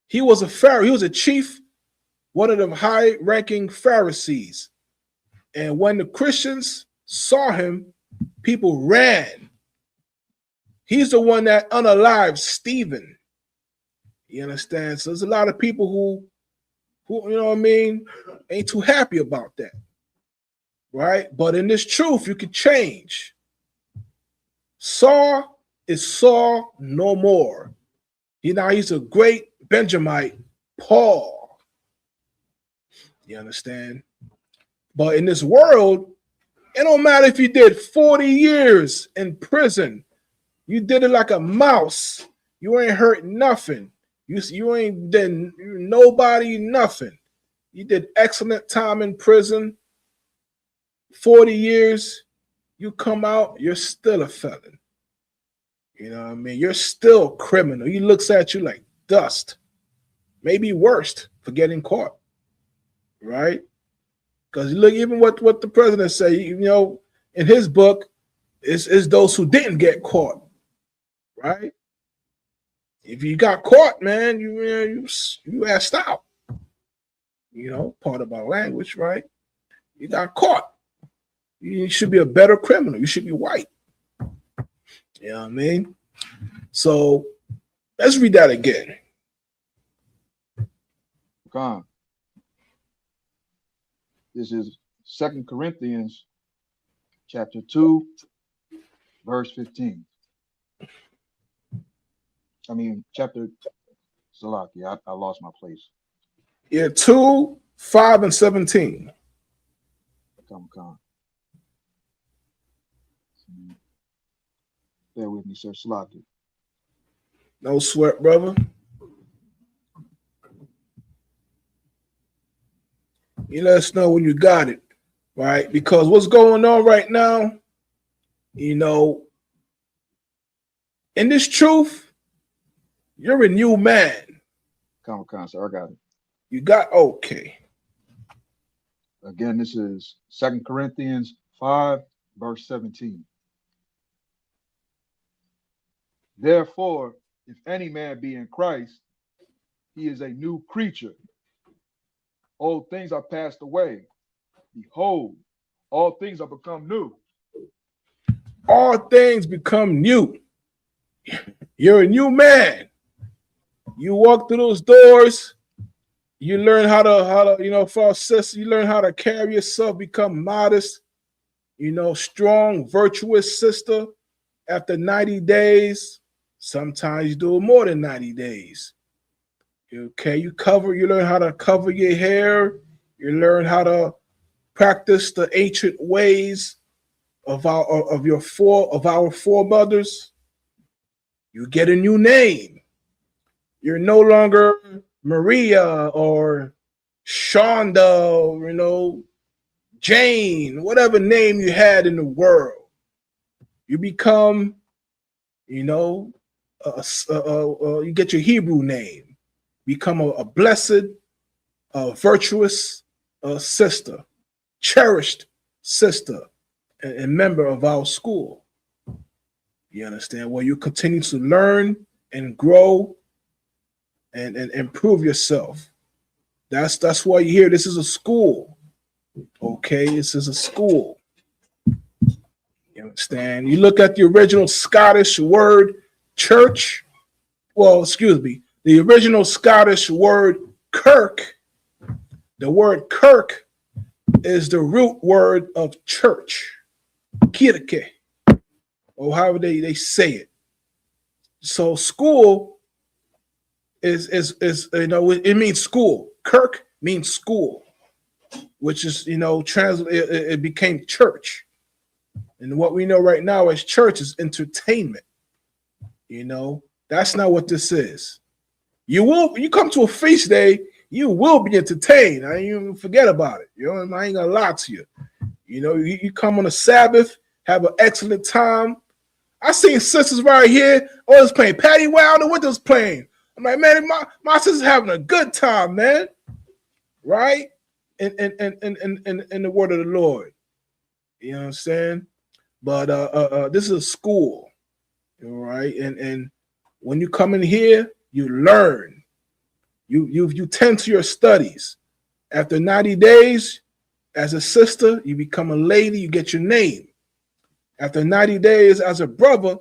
He was a Pharisee. He was a chief, one of them high-ranking Pharisees. And when the Christians saw him, people ran. He's the one that unalived Stephen. You understand? So there's a lot of people who you know what I mean, ain't too happy about that. Right? But in this truth, you can change. Saul is Saul no more. He's a great Benjamite, Paul. You understand? But in this world, it don't matter if you did 40 years in prison. You did it like a mouse. You ain't hurt nothing. You ain't done nobody nothing. You did excellent time in prison. 40 years, you come out, you're still a felon. You know what I mean? You're still a criminal. He looks at you like dust. Maybe worse for getting caught. Right? Because look, even what the president said, you know, in his book, is those who didn't get caught. Right? If you got caught, man, you asked out. You know, part of our language, right? You got caught. You should be a better criminal. You should be white. You know what I mean? So let's read that again. Con. This is 2 Corinthians chapter 2, verse 15. I mean, chapter Salaki. I lost my place. Yeah, 2, 5, and 17. Con. Bear with me, sir. Salaki. No sweat, brother. You let us know when you got it, right? Because what's going on right now, you know, in this truth, you're a new man. Con, sir. I got it. You got, okay. Again, this is 2 Corinthians 5, verse 17. Therefore, if any man be in Christ, he is a new creature. Old things are passed away. Behold, all things are become new. All things become new. You're a new man. You walk through those doors. You learn how to, you know, for our sister, you learn how to carry yourself, become modest, you know, strong, virtuous sister. After 90 days, sometimes you do it more than 90 days. Okay, you learn how to cover your hair. You learn how to practice the ancient ways of our foremothers. You get a new name. You're no longer Maria or Shonda, you know, Jane, whatever name you had in the world. You become, you know, you get your Hebrew name. Become a blessed, virtuous sister, cherished sister, and member of our school. You understand? Well, you continue to learn and grow and improve yourself. That's why you're here. This is a school. Okay, this is a school. You understand? You look at the original Scottish word church. Well, excuse me. The original Scottish word kirk. The word kirk is the root word of church. Kirke. Or however they say it. So school is you know, it means school. Kirk means school, which is, you know, it became church. And what we know right now as church is entertainment. You know, that's not what this is. You come to a feast day, you will be entertained. I ain't even forget about it. You know, I ain't gonna lie to you. You know, you come on a Sabbath, have an excellent time. I seen sisters right here, it's playing Patty Wow, the windows playing. I'm like, man, my sister's having a good time, man. Right? In the word of the Lord. You know what I'm saying? But this is a school, right? And when you come in here, you learn. You tend to your studies. After 90 days, as a sister, you become a lady, you get your name. After 90 days, as a brother,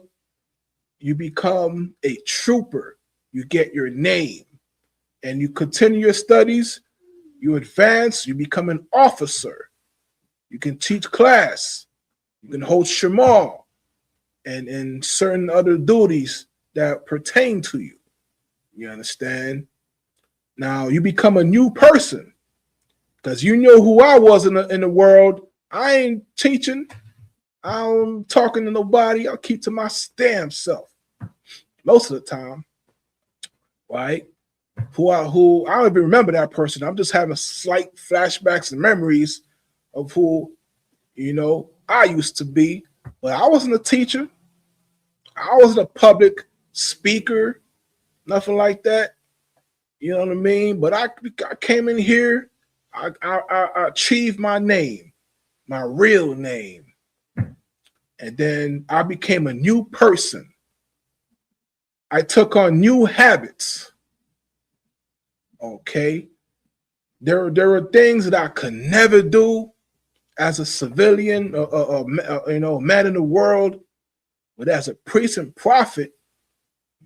you become a trooper. You get your name. And you continue your studies, you advance, you become an officer. You can teach class. You can hold Shema and certain other duties that pertain to you. You understand? Now you become a new person because you know who I was in the world. I ain't teaching. I'm talking to nobody. I'll keep to my damn self most of the time, right? Who I don't even remember that person. I'm just having slight flashbacks and memories of who, you know, I used to be. But I wasn't a teacher. I wasn't a public speaker, nothing like that. You know what I mean? But I came in here. I achieved my name, my real name. And then I became a new person. I took on new habits. Okay. There were things that I could never do. as a civilian, man in the world, but as a priest and prophet,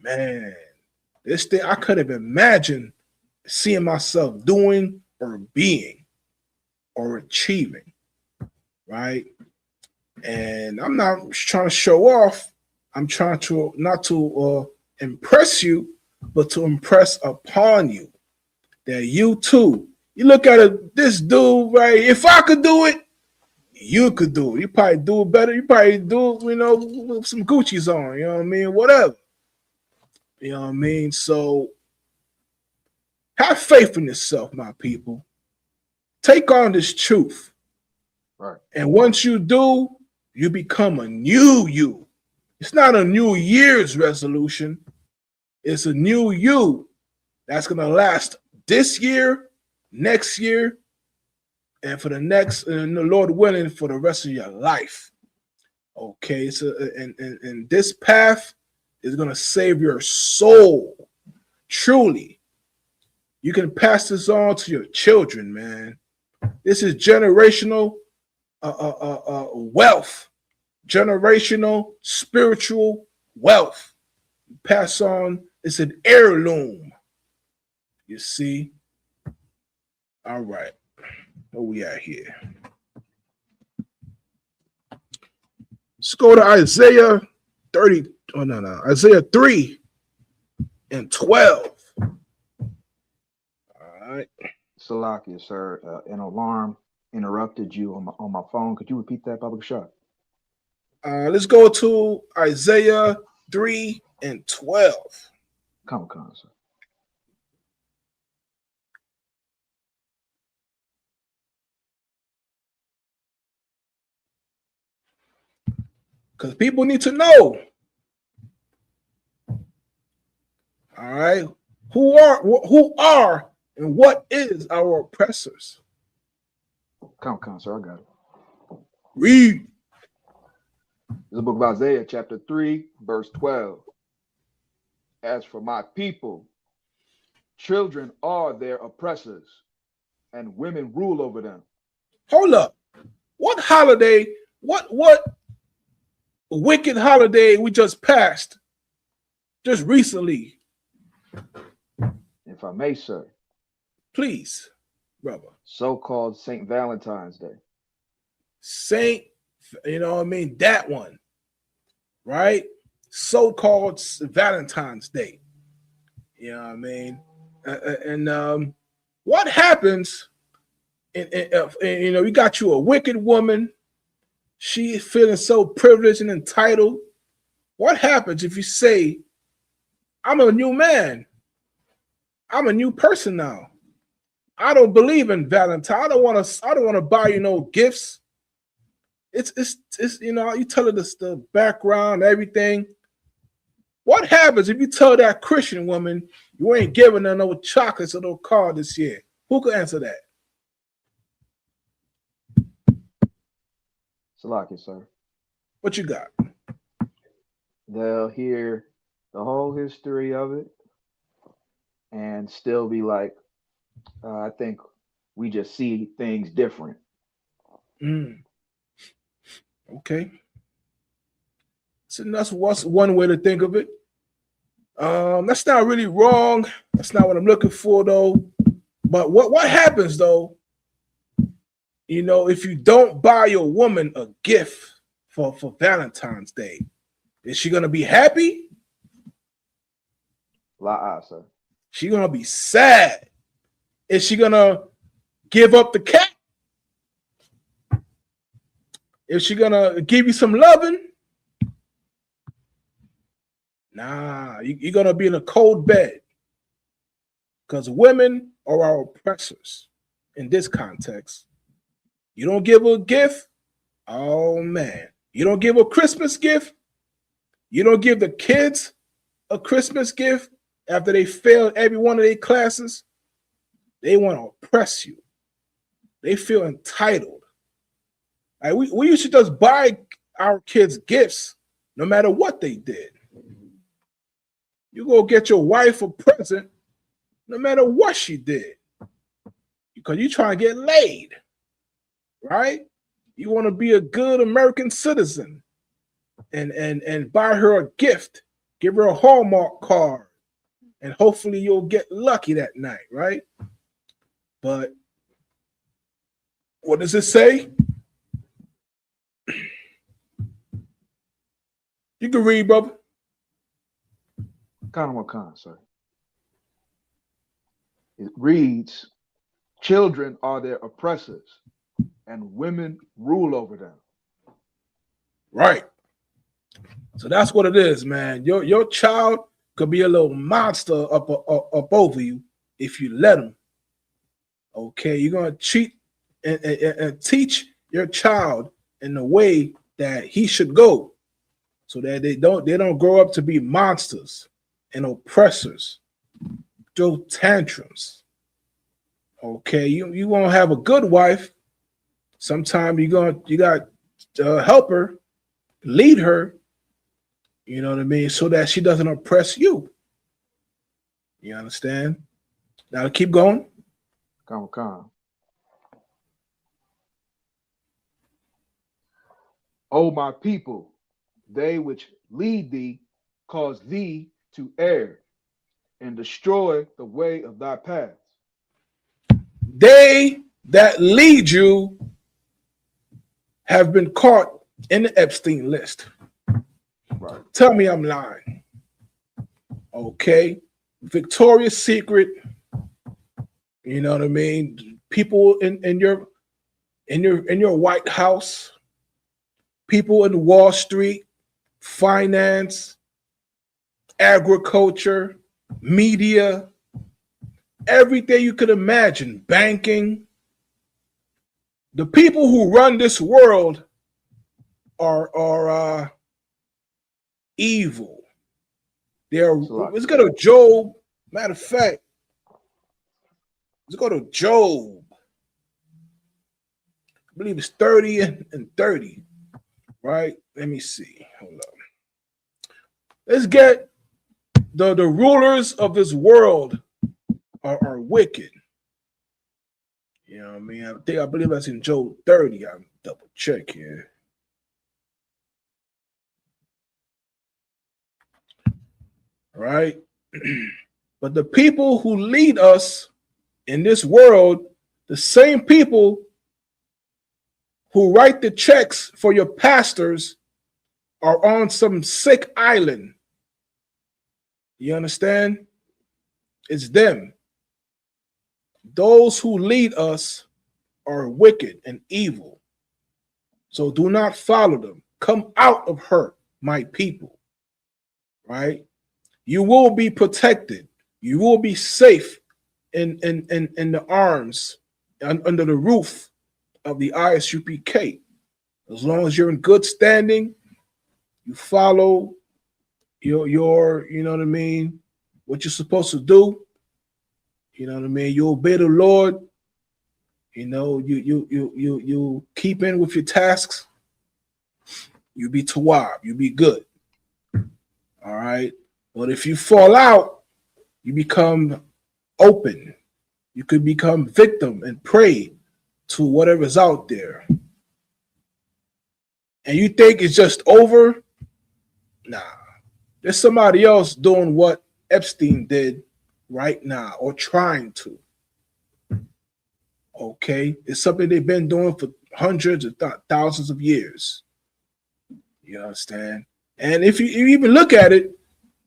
man, this thing I could have imagined seeing myself doing or being or achieving, right? And I'm not trying to show off. I'm trying to not to impress you, but to impress upon you that you too. You look at this dude, right? If I could do it, you could do it. You probably do it better. You probably do it, with some Gucci's on. You know what I mean? Whatever. You know what I mean? So have faith in yourself, my people. Take on this truth. Right. And once you do, you become a new you. It's not a New Year's resolution. It's a new you that's going to last this year, next year, and for the next, and the Lord willing, for the rest of your life. Okay, so and this path is going to save your soul. Truly. You can pass this on to your children, man. This is generational wealth, generational spiritual wealth. Pass on, it's an heirloom. You see? All right. Where we at here? Let's go to Isaiah 30. Oh, no. Isaiah 3 and 12. All right. Salakia, sir. An alarm interrupted you on my phone. Could you repeat that, Baba Kashab? Let's go to Isaiah 3 and 12. Come, sir. Because people need to know. All right. Who are and what is our oppressors? Come, sir. I got it. Read. This is the book of Isaiah, chapter 3, verse 12. As for my people, children are their oppressors, and women rule over them. Hold up. What holiday, what wicked holiday we just passed just recently? If I may, sir. Please, brother. So-called St. Valentine's Day. That one, right? So-called Valentine's Day. You know what I mean? And what happens, you got you a wicked woman, she feeling so privileged and entitled. What happens if you say, I'm a new man, I'm a new person now, I don't believe in Valentine, I don't want to buy you no gifts. It's you tell her the background, everything. What happens if you tell that Christian woman you ain't giving her no chocolates or no car this year? Who could answer that? Salakia, sir. What you got? They'll hear the whole history of it and still be like, I think we just see things different. Okay. So that's what's one way to think of it. That's not really wrong. That's not what I'm looking for, though. But what happens, though, if you don't buy your woman a gift for Valentine's Day, is she going to be happy? La, sir. She going to be sad. Is she going to give up the cat? Is she going to give you some loving? Nah, you're going to be in a cold bed. Because women are our oppressors in this context. You don't give her a gift, oh man. You don't give a Christmas gift. You don't give the kids a Christmas gift after they failed every one of their classes. They want to oppress you. They feel entitled. Like we used to just buy our kids gifts no matter what they did. You go get your wife a present no matter what she did. Because you're trying to get laid. Right? You want to be a good American citizen and buy her a gift, give her a Hallmark card, and hopefully you'll get lucky that night, right? But what does it say? You can read, brother. Sir. It reads, children are their oppressors, and women rule over them. Right. So that's what it is, man. Your child could be a little monster up over you if you let him. Okay, you're gonna cheat and teach your child in the way that he should go, so that they don't grow up to be monsters and oppressors, throw tantrums. Okay, you won't have a good wife. Sometimes you got to help her, lead her. You know what I mean, so that she doesn't oppress you. You understand? Now keep going. Come. O my people, they which lead thee cause thee to err and destroy the way of thy paths. They that lead you have been caught in the Epstein list. Right. Tell me I'm lying. Okay. Victoria's Secret. You know what I mean? People in your White House, people in Wall Street, finance, agriculture, media, everything you could imagine, banking. The people who run this world are evil. Let's go to Job. Matter of fact, let's go to Job. I believe it's 30 and 30. Right? Let me see. Hold up. Let's get the rulers of this world are wicked. You know what I mean? I believe that's in Job 30. I'm double check here. Right? But the people who lead us in this world, the same people who write the checks for your pastors, are on some sick island. You understand? It's them. Those who lead us are wicked and evil. So do not follow them. Come out of her, my people. Right? You will be protected. You will be safe in the arms, under the roof of the ISUPK. As long as you're in good standing, you follow your you know what I mean, what you're supposed to do. You know what I mean? You obey the Lord. You know, you keep in with your tasks. You be tawab. You be good. All right. But if you fall out, you become open. You could become victim and prey to whatever's out there. And you think it's just over? Nah. There's somebody else doing what Epstein did right now, or trying to. Okay? It's something they've been doing for hundreds of thousands of years. You understand? And if you even look at it,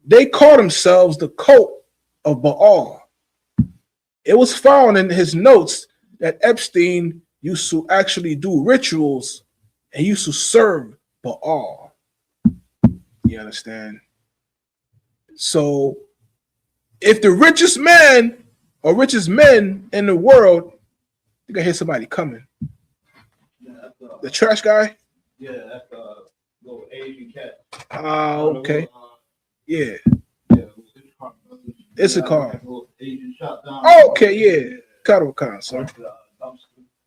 they call themselves the cult of Baal. It was found in his notes that Epstein used to actually do rituals and used to serve Baal. You understand? So if the richest man or richest men in the world, you can hear somebody coming. The trash guy? Yeah, that's the little Asian cat. Okay. Yeah. It's a car. Okay, yeah. Cattle con, sir.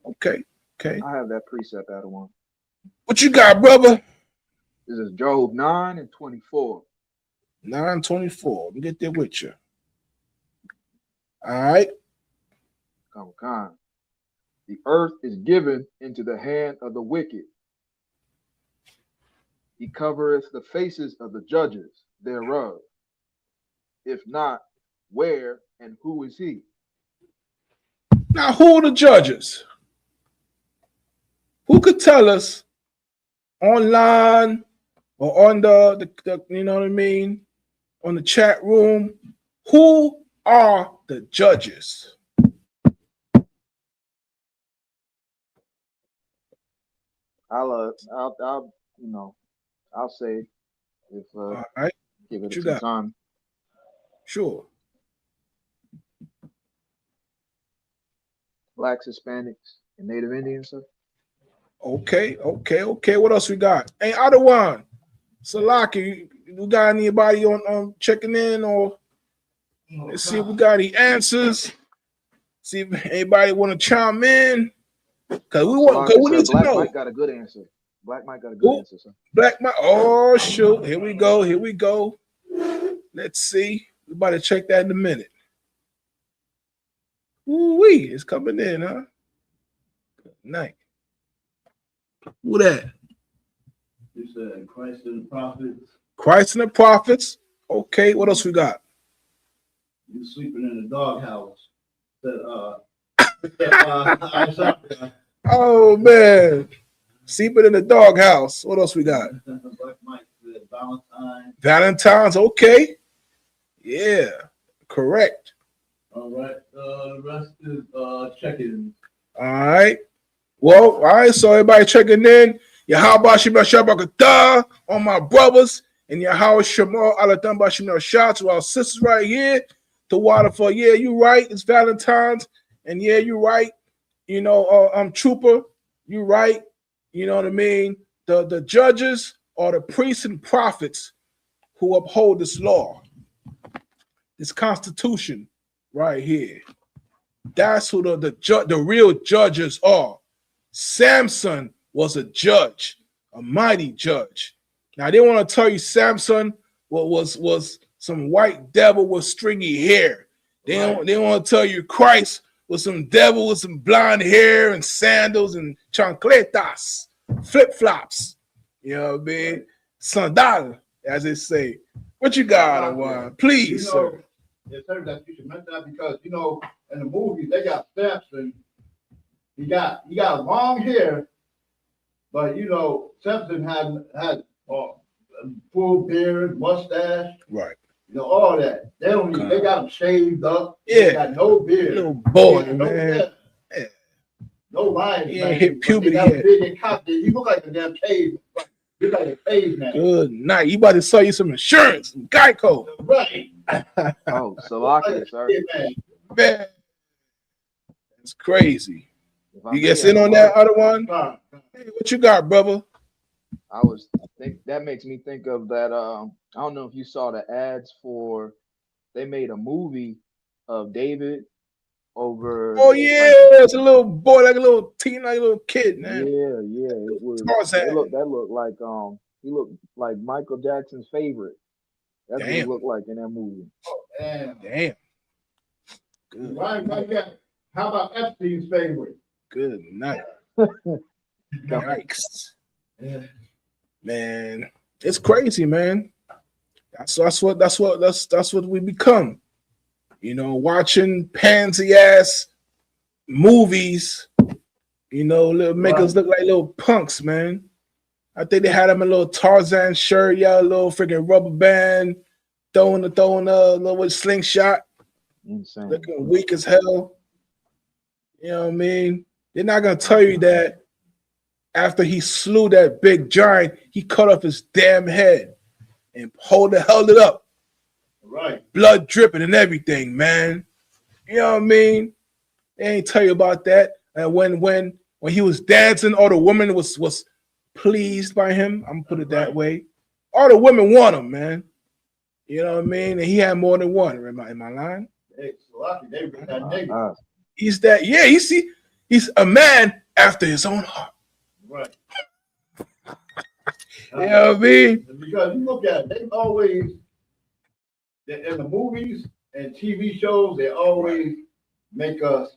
Okay. I have that precept out of one. What you got, brother? This is Job 9 and 24. 9:24. Let me get there with you. All right. Come on. The earth is given into the hand of the wicked. He covereth the faces of the judges thereof. If not, where and who is he? Now, who are the judges? Who could tell us online or on the you know what I mean, on the chat room, who are the judges? I'll say if All right, give what it you some got? time. Sure. Blacks, Hispanics, and Native Indians, sir. Okay. What else we got? Hey, Adawan, Salaki, you got anybody on checking in, or let's see if we got any answers. See if anybody want to chime in. Cause we need to Black know. Mike got a good answer. Black Mike got a good answer, sir. Black Mike. Oh shoot! Here we go. Let's see. We about to check that in a minute. Ooh-wee, it's coming in, huh? Good night. Who that? You said Christ and the prophets. Christ and the prophets. Okay, what else we got? You sleeping in the doghouse. Oh man, sleeping in the doghouse. What else we got? Black Mike said Valentine's. Okay, yeah, correct. All right. The rest is check-in. All right. Well, all right. So everybody checking in. Yahweh Shema Shabakatah on my brothers, and Yahweh Shema Alatamba Shema Shah to our sisters right here. To water for you right. It's Valentine's, and you right. You know, Trooper, you right. You know what I mean. The judges are the priests and prophets who uphold this law, this Constitution right here. That's who the real judges are. Samson was a judge, a mighty judge. Now they want to tell you Samson was some white devil with stringy hair. They want to tell you Christ was some devil with some blonde hair and sandals and chancletas, flip-flops. You know what I mean? Sandal, as they say. What you got, Awan? Please, sir. It's heard that you should mention that because in the movie they got Samson. He got long hair, but Samson had full beard, mustache, right? All that. They don't even, they got him shaved up. Yeah, they got no beard. Little boy, man. Yeah. No lines. He ain't hit puberty yet. He look like a damn cave. He look like a caveman. Good night. You about to sell you some insurance, some Geico. Right. Oh, Salaki, sir. Man, it's crazy. You get in on that other one? Hey, what you got, brother? That makes me think of that. I don't know if you saw the ads for. They made a movie of David over. Oh yeah, it's a little boy, like a little teen, like a little kid, man. Yeah. It was. That looked like he looked like Michael Jackson's favorite. That's what he looked like in that movie. Oh, damn. Good. Right. How about Epstein's favorite? Good night. Yikes. Yeah. Man, it's crazy, man. That's what we become. Watching pansy ass movies, make us look like little punks, man. I think they had him a little Tarzan shirt, a little freaking rubber band, throwing a little slingshot. Insane. Looking weak as hell. You know what I mean? They're not gonna tell you that after he slew that big giant, he cut off his damn head and held it up. Right. Blood dripping and everything, man. You know what I mean? They ain't tell you about that. And when he was dancing, all the women was pleased by him. I'm gonna put it that way. All the women want him, man. You know what I mean? And he had more than one. Am I lying? Hey, Salaki, they bring that nigga. He's that. Yeah, he's a man after his own heart. Right. You know what I mean? Because you look at it, they always in the movies and TV shows, they always make us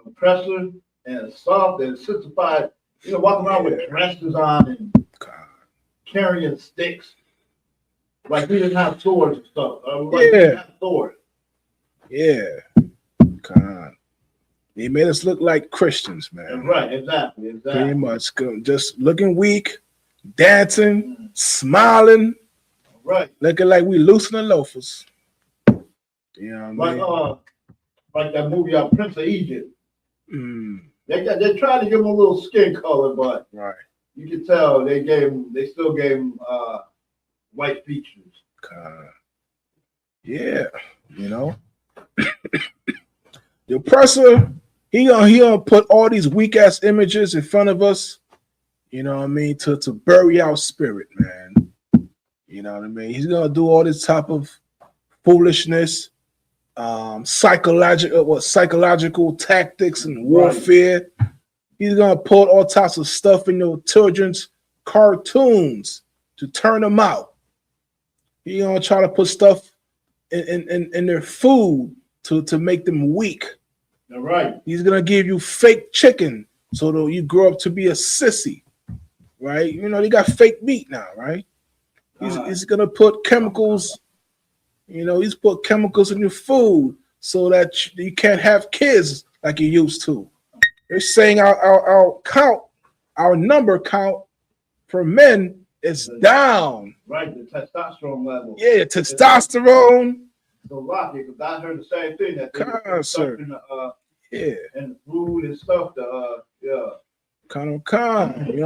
oppressor and soft and sissified, walking around with dresses on and carrying sticks. Like we didn't have swords and stuff. We didn't have swords. Yeah. God. They made us look like Christians, man. Right, exactly. Pretty much. Just looking weak, dancing, smiling. Right. Looking like we loosen the loafers. You know what I mean? Like that movie Prince of Egypt. They tried to give him a little skin color, but you can tell they still gave him white features. Yeah, the oppressor, he gonna put all these weak ass images in front of us, you know what I mean, to bury our spirit, man. You know what I mean? He's gonna do all this type of foolishness, psychological tactics and warfare. He's gonna put all types of stuff in your children's cartoons to turn them out. He's gonna try to put stuff in their food to make them weak. Right. He's gonna give you fake chicken so that you grow up to be a sissy, right? They got fake meat now, right? He's gonna put chemicals. He's put chemicals in your food so that you can't have kids like you used to. They're saying our number count for men is down. Right, the testosterone level. Yeah, testosterone. So rocky, because I heard the same thing that Cancer. In the food and stuff. You know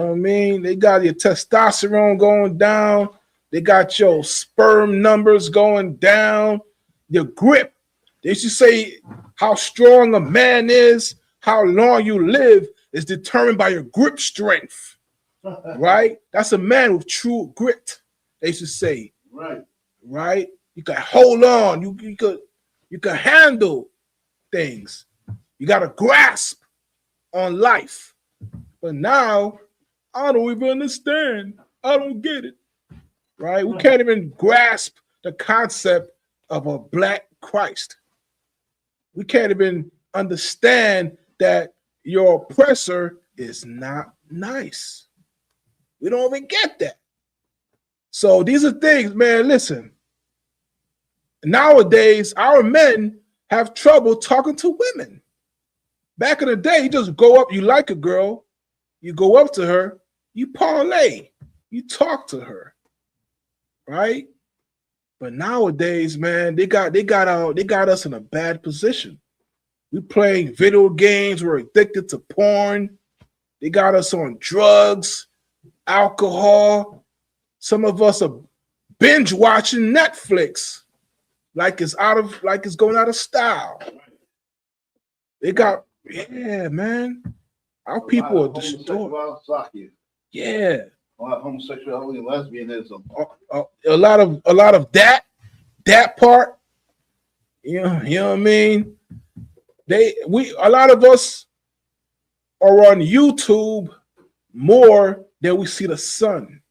what I mean? They got your testosterone going down. They got your sperm numbers going down. Your grip. They should say how strong a man is, how long you live is determined by your grip strength. Right? That's a man with true grit. They should say. Right? You can hold on. You could handle things. You got to grasp on life. But now, I don't even understand. I don't get it. Right? We can't even grasp the concept of a black Christ. We can't even understand that your oppressor is not nice. We don't even get that. So these are things, man, listen. Nowadays, our men have trouble talking to women. Back in the day, you just go up, you like a girl, you go up to her, you parlay, you talk to her. Right? But nowadays, man, they got us in a bad position. We playing video games, we're addicted to porn. They got us on drugs, alcohol. Some of us are binge watching Netflix like it's going out of style. They got, man. Our people are destroyed. Yeah. Homosexuality and lesbianism. A lot of that part. You know what I mean? A lot of us are on YouTube more than we see the sun.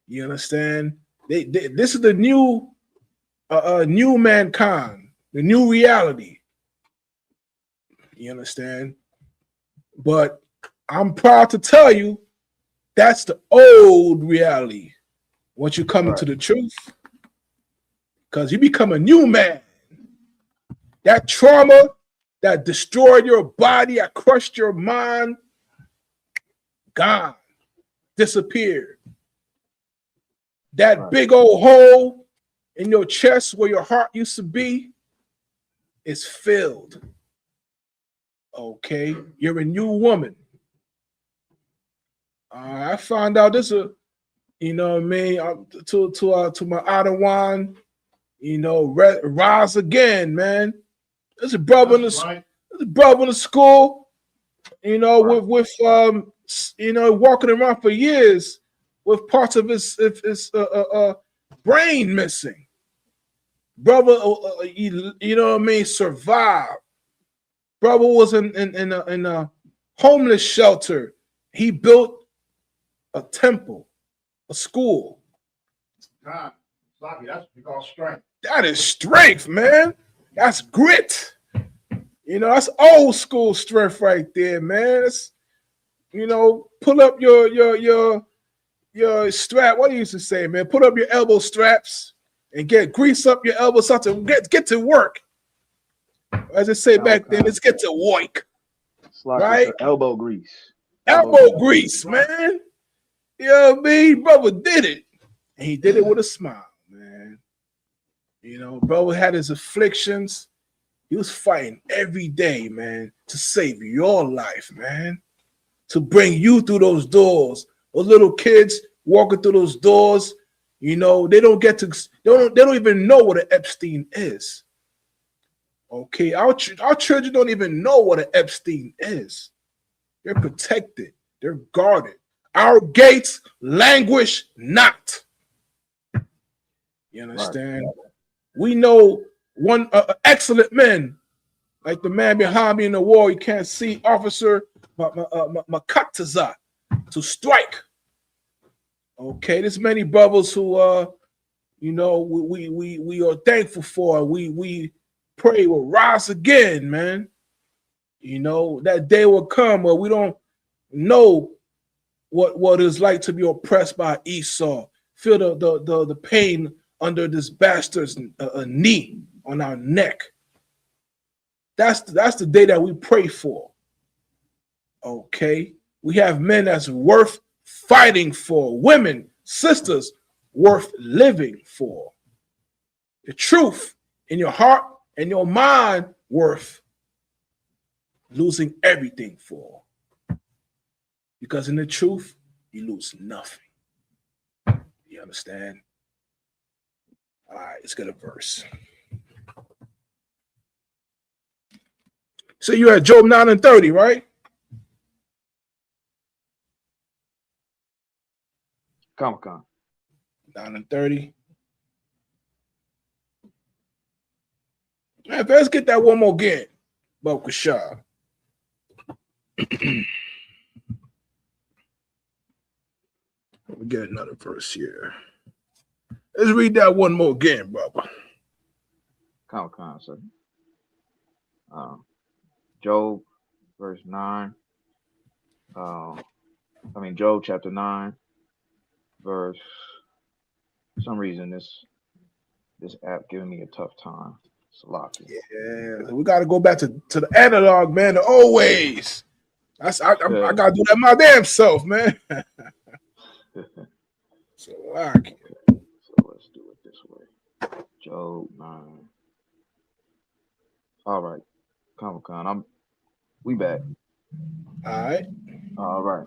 You understand? This is the new mankind, the new reality. You understand? But I'm proud to tell you that's the old reality. Once you come into the truth, because you become a new man. That trauma that destroyed your body, that crushed your mind, gone, disappeared. That big old hole in your chest where your heart used to be is filled. Okay, you're a new woman. I found out this you know what I mean, to my Ottawa, rise again, man. There's a brother in the school, with walking around for years with parts of his brain missing. Brother, you know what I mean, survived. Brother was in a homeless shelter. He built a temple, a school. God, that's what you call strength. That is strength, man. That's grit. You know, that's old school strength right there, man. It's, you know, pull up your strap. What do you used to say, man? Put up your elbow straps and grease up your elbow something. Get to work. As I say back then, let's get to work. Right? Elbow grease. Elbow grease, man. You know what I mean? Brother did it. And he did it with a smile, man. You know, brother had his afflictions. He was fighting every day, man, to save your life, man. To bring you through those doors. Those little kids walking through those doors, you know, they don't even know what an Epstein is. Okay, our children don't even know what an Epstein is. They're protected. They're guarded. Our gates languish not. You understand? Right. We know one excellent men, like the man behind me in the wall. You can't see, Officer Makataza, to strike. Okay, there's many brothers who you know, we are thankful for. We pray will rise again, man. You know, that day will come where we don't know what it's like to be oppressed by Esau. Feel the pain under this bastard's knee on our neck. That's the day that we pray for. Okay, we have men that's worth fighting for, women, sisters worth living for. The truth in your heart and your mind worth losing everything for. Because in the truth, you lose nothing. You understand? All right, let's get a verse. So you're at Job 9:30, right? Come. 9:30. Man, let's get that one more again. Bokashah. We get another verse here. Let's read that one more again, brother. Come, sir. Job, verse 9. Job chapter 9, verse. For some reason, this app giving me a tough time. Salaki. Yeah, we got to go back to the analog, man. The old ways. I got to do that my damn self, man. Salaki. So let's do it this way. Job 9. All right. Come. We back. All right.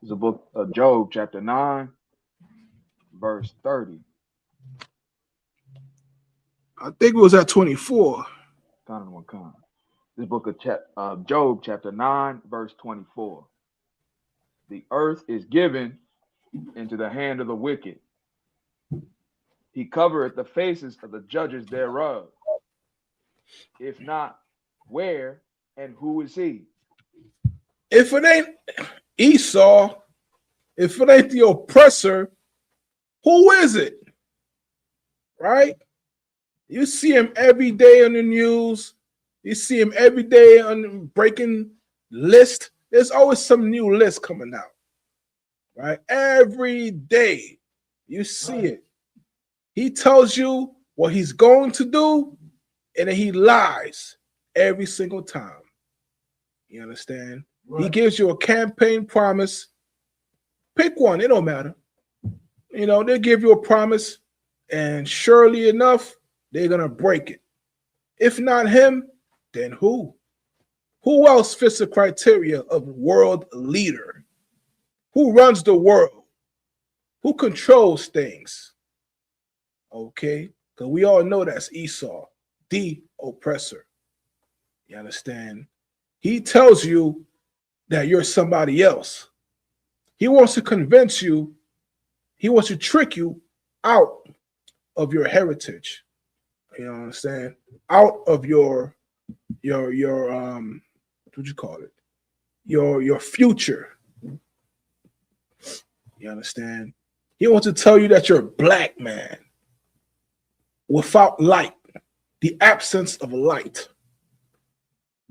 It's a book of Job, chapter 9, verse 30. I think it was at 24. This book of Job, chapter 9, verse 24. The earth is given into the hand of the wicked. He covereth the faces of the judges thereof. If not, where and who is he? If it ain't Esau, if it ain't the oppressor, who is it? Right? You see him every day on the news. You see him every day on breaking list. There's always some new list coming out. Right? Every day you see it. He tells you what he's going to do, and then he lies every single time. You understand? Right. He gives you a campaign promise. Pick one, it don't matter. You know, they give you a promise, and surely enough, they're gonna break it. If not him, then who? Who else fits the criteria of world leader? Who runs the world? Who controls things? Okay, because we all know that's Esau, the oppressor. You understand? He tells you that you're somebody else. He wants to convince you, he wants to trick you out of your heritage. You know what I'm saying? Out of your what you call it? Your future. You understand? He wants to tell you that you're a black man without light, the absence of light.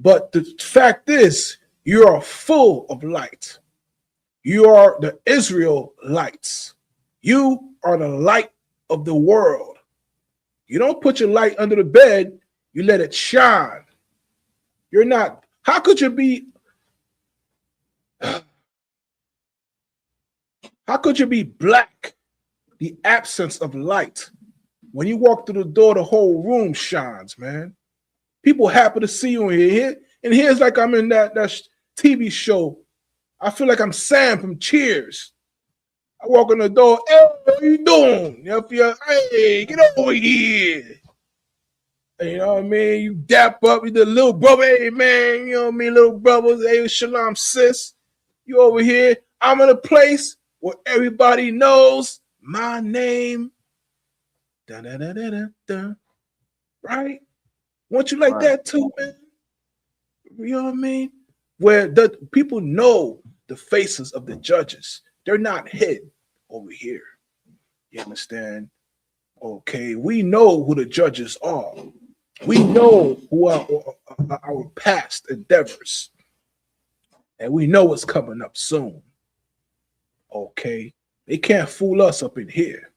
But the fact is, you are full of light. You are the Israelites. You are the light of the world. You don't put your light under the bed, you let it shine. You're not, how could you be, how could you be black, the absence of light? When you walk through the door, the whole room shines, man. People happy to see you in here. And here's like I'm in that TV show. I feel like I'm Sam from Cheers. I walk in the door, hey, what you doing? Hey, get over here. You know what I mean? You dap up, you the little brother, hey man, you know what I mean? Little brothers, hey, shalom, sis. You over here. I'm in a place where everybody knows my name. Da, da, da, da, da, da. Right? Want you like that too, man? You know what I mean? Where the people know the faces of the judges. They're not hid over here. You understand? Okay, we know who the judges are. We know who are our past endeavors. And we know what's coming up soon. Okay? They can't fool us up in here.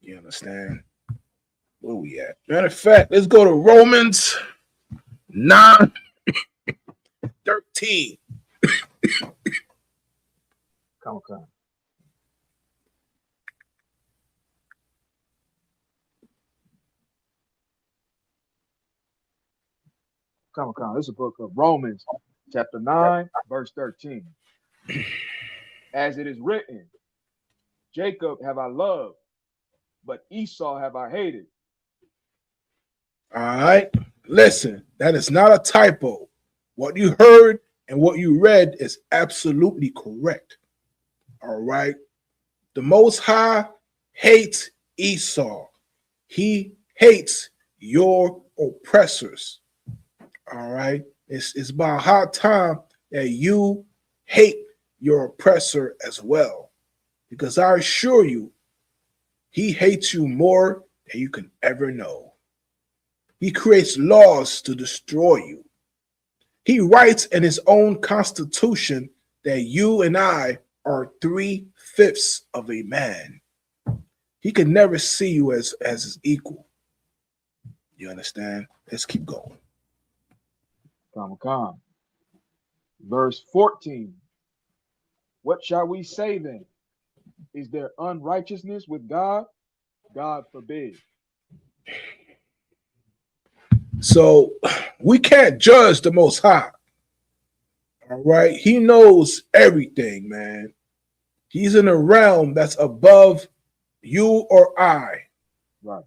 You understand? Where we at? Matter of fact, let's go to Romans 9:13. Come. This is a book of Romans, chapter 9, verse 13. As it is written, Jacob have I loved, but Esau have I hated. All right. Listen, that is not a typo. What you heard and what you read is absolutely correct. All right. The Most High hates Esau. He hates your oppressors. All right. It's about high time that you hate your oppressor as well. Because I assure you, he hates you more than you can ever know. He creates laws to destroy you. He writes in his own constitution that you and I are 3/5 of a man. He can never see you as his equal. You understand? Let's keep going. Come. Verse 14. What shall we say then? Is there unrighteousness with God? God forbid. So we can't judge the Most High. All right. He knows everything, man. He's in a realm that's above you or I. Right.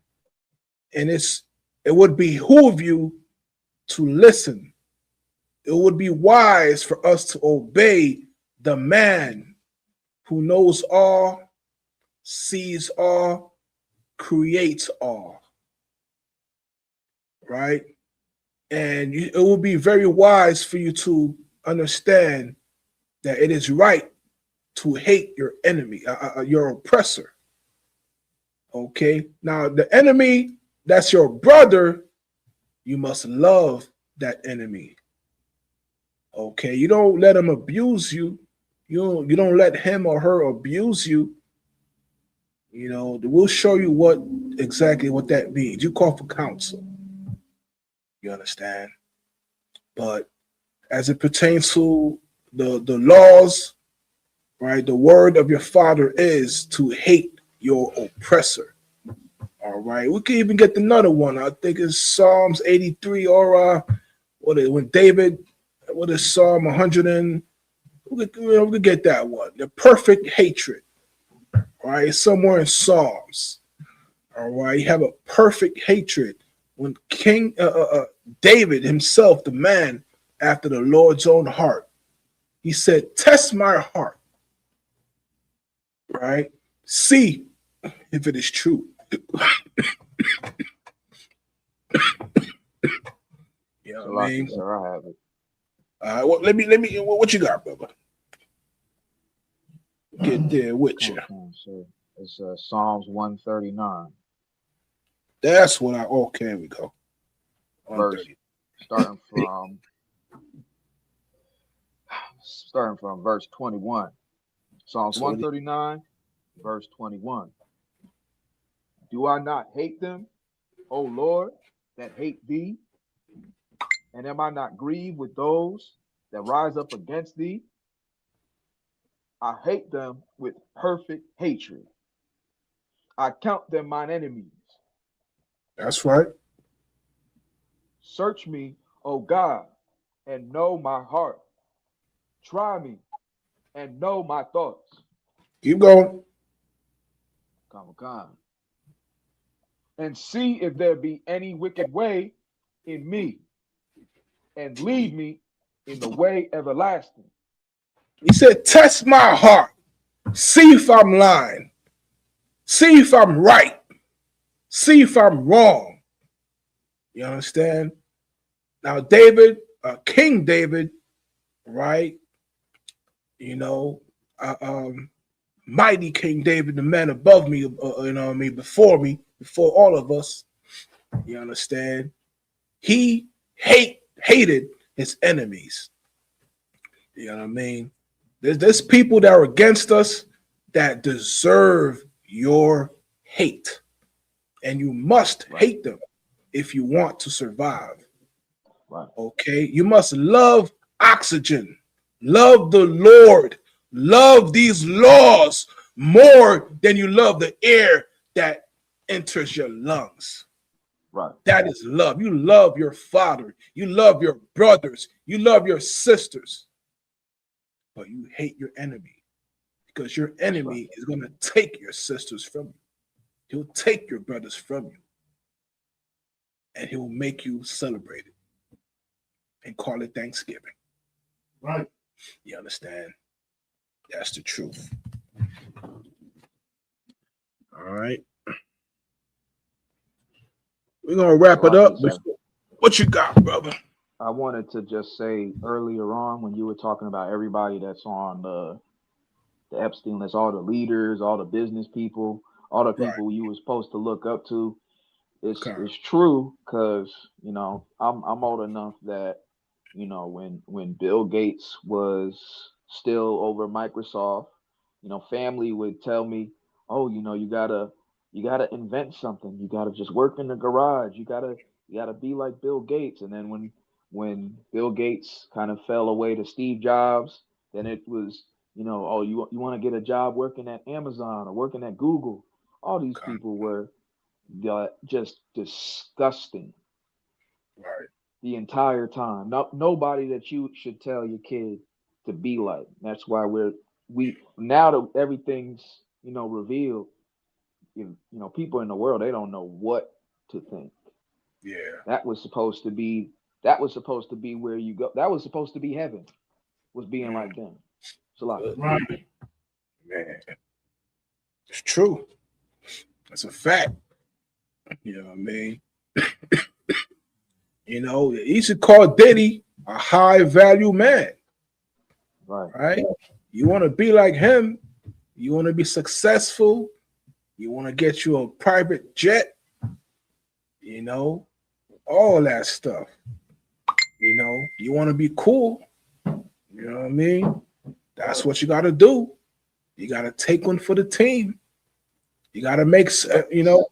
And it would behoove you to listen. It would be wise for us to obey the man who knows all, sees all, creates all. Right? And it would be very wise for you to understand that it is right to hate your enemy, your oppressor. Okay? Now, the enemy that's your brother, you must love that enemy. Okay? You don't let him abuse you. You don't let him or her abuse you. You know, we'll show you exactly what that means. You call for counsel. You understand? But as it pertains to the laws, right? The word of your father is to hate your oppressor. All right. We can even get another one. I think it's Psalms 83 or when David, what is Psalm 100 and we could get that one. The perfect hatred. All right. It's somewhere in Psalms. All right. You have a perfect hatred. When King David himself, the man after the Lord's own heart, he said, test my heart, right? See if it is true. You know what I mean? Sir, I have it. Well, let me. What you got, brother? Get there with you. Sir. It's Psalms 139. That's what okay, we go. Verse, starting from starting from verse 21. Psalms 20. 139, verse 21. Do I not hate them, O Lord, that hate thee? And am I not grieved with those that rise up against thee? I hate them with perfect hatred. I count them mine enemies. That's right. Search me, O God, and know my heart. Try me and know my thoughts. Keep going. Come. And see if there be any wicked way in me, and lead me in the way everlasting. He said, test my heart. See if I'm lying. See if I'm right. See if I'm wrong. You understand? Now, David, King David, right? You know, mighty King David, the man above me, you know what I mean, before all of us. You understand? He hated his enemies. You know what I mean? There's people that are against us that deserve your hate. And you must hate them if you want to survive. Right. Okay? You must love oxygen, love the Lord, love these laws more than you love the air that enters your lungs. Right. That is love. You love your father, you love your brothers, you love your sisters, but you hate your enemy because your enemy is going to take your sisters from you. He'll take your brothers from you, and he'll make you celebrate it and call it Thanksgiving. Right. You understand? That's the truth. All right. We're going to wrap it up. What you got, brother? I wanted to just say earlier on when you were talking about everybody that's on the Epstein list, all the leaders, all the business people, all the people you were supposed to look up to. It's true because, you know, I'm old enough that, you know, when Bill Gates was still over Microsoft, you know, family would tell me, oh, you know, you gotta invent something. You gotta just work in the garage. You gotta be like Bill Gates. And then when Bill Gates kind of fell away to Steve Jobs, then it was, you know, oh, you want to get a job working at Amazon or working at Google. All these people were just disgusting. Right. The entire time. Nobody that you should tell your kid to be like. That's why we now that everything's, you know, revealed, you know, people in the world, they don't know what to think. Yeah. That was supposed to be where you go. That was supposed to be heaven, was being like them. It's a lot. Right. Man. It's true. That's a fact. You know what I mean? You know, you should call Diddy a high value man. Right? You want to be like him. You want to be successful. You want to get you a private jet. You know, all that stuff. You know, you want to be cool. You know what I mean? That's what you got to do. You got to take one for the team. You got to make, you know,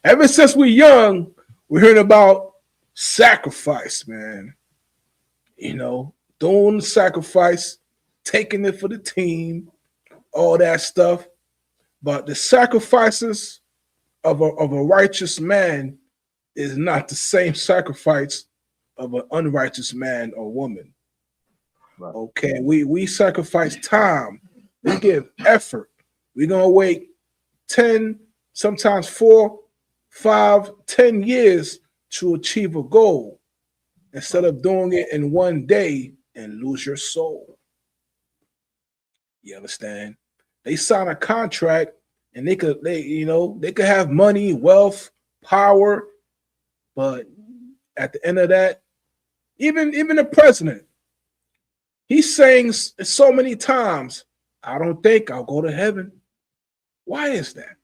ever since we're young, we're hearing about sacrifice, man. You know, doing sacrifice, taking it for the team, all that stuff. But the sacrifices of a righteous man is not the same sacrifice of an unrighteous man or woman. Right. Okay, we sacrifice time. We give effort. We're going to wait 10, sometimes 4, 5, 10 years to achieve a goal instead of doing it in one day and lose your soul. You understand? They sign a contract and they could have money, wealth, power, but at the end of that, even the president, he's saying so many times, I don't think I'll go to heaven. Why is that?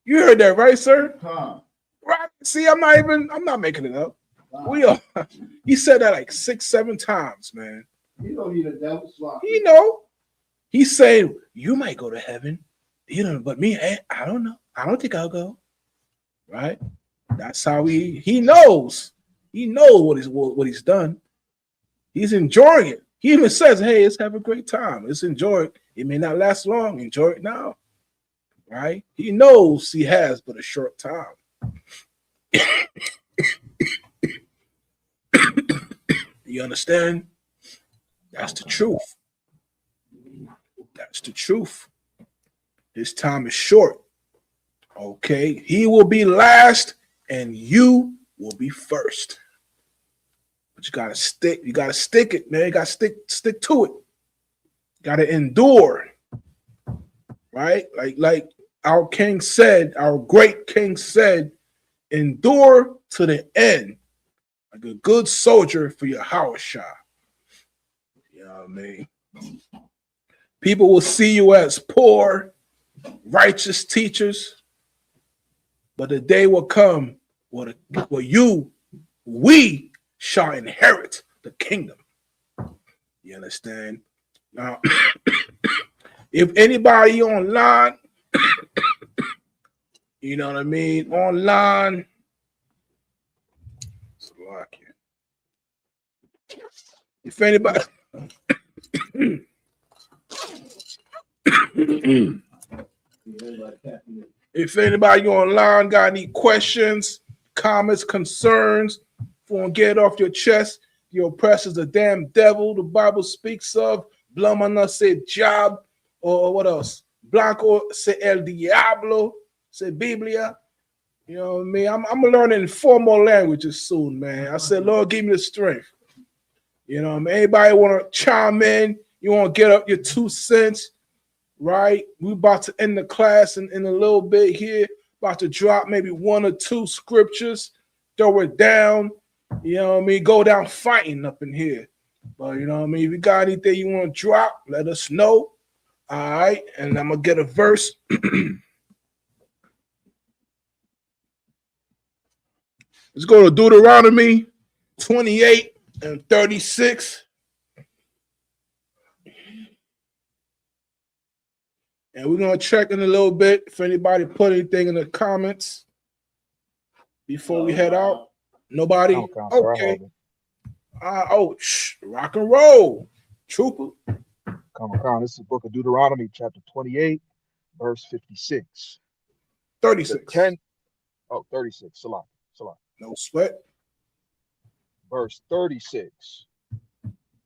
You heard that, right, sir? Huh. Right. See, I'm not making it up. We are. He said that like 6, 7 times, man. You don't need a devil slot. You know, he's saying you might go to heaven, you know, but me, I don't know. I don't think I'll go. Right? That's how he knows. He knows what he's done. He's enjoying it. He even says, "Hey, let's have a great time. Let's enjoy it. It may not last long. Enjoy it now." Right? He knows he has but a short time. You understand? That's the truth. That's the truth. His time is short. Okay, he will be last, and you will be first. But you gotta stick. You gotta stick it, man. You gotta stick to it. You gotta endure. Right? Like our king said, our great king said, endure to the end, like a good soldier for your house. You know what I mean? People will see you as poor, righteous teachers, but the day will come where we shall inherit the kingdom. You understand? Now, if anybody online, you know what I mean, online, if anybody, if anybody online got any questions, comments, concerns, want to get it off your chest, the oppressor's a damn devil the Bible speaks of. Blamana said job, or what else? Blanco said el diablo, said Biblia. You know what I mean? I'm learning 4 more languages soon, man. I said, Lord, give me the strength. You know what I mean? Anybody want to chime in? You want to get up your 2 cents, right? We about to end the class in a little bit here. About to drop maybe 1 or 2 scriptures, throw it down. You know what I mean? Go down fighting up in here. But you know what I mean? If you got anything you want to drop, let us know. All right. And I'm going to get a verse. Let's go to Deuteronomy 28 and 36. And we're going to check in a little bit if anybody put anything in the comments before we head out. Nobody? Okay. Rock and roll. Trooper. Come on. This is the book of Deuteronomy, chapter 28, verse 56. 36. 36. Salah. No sweat. Verse 36.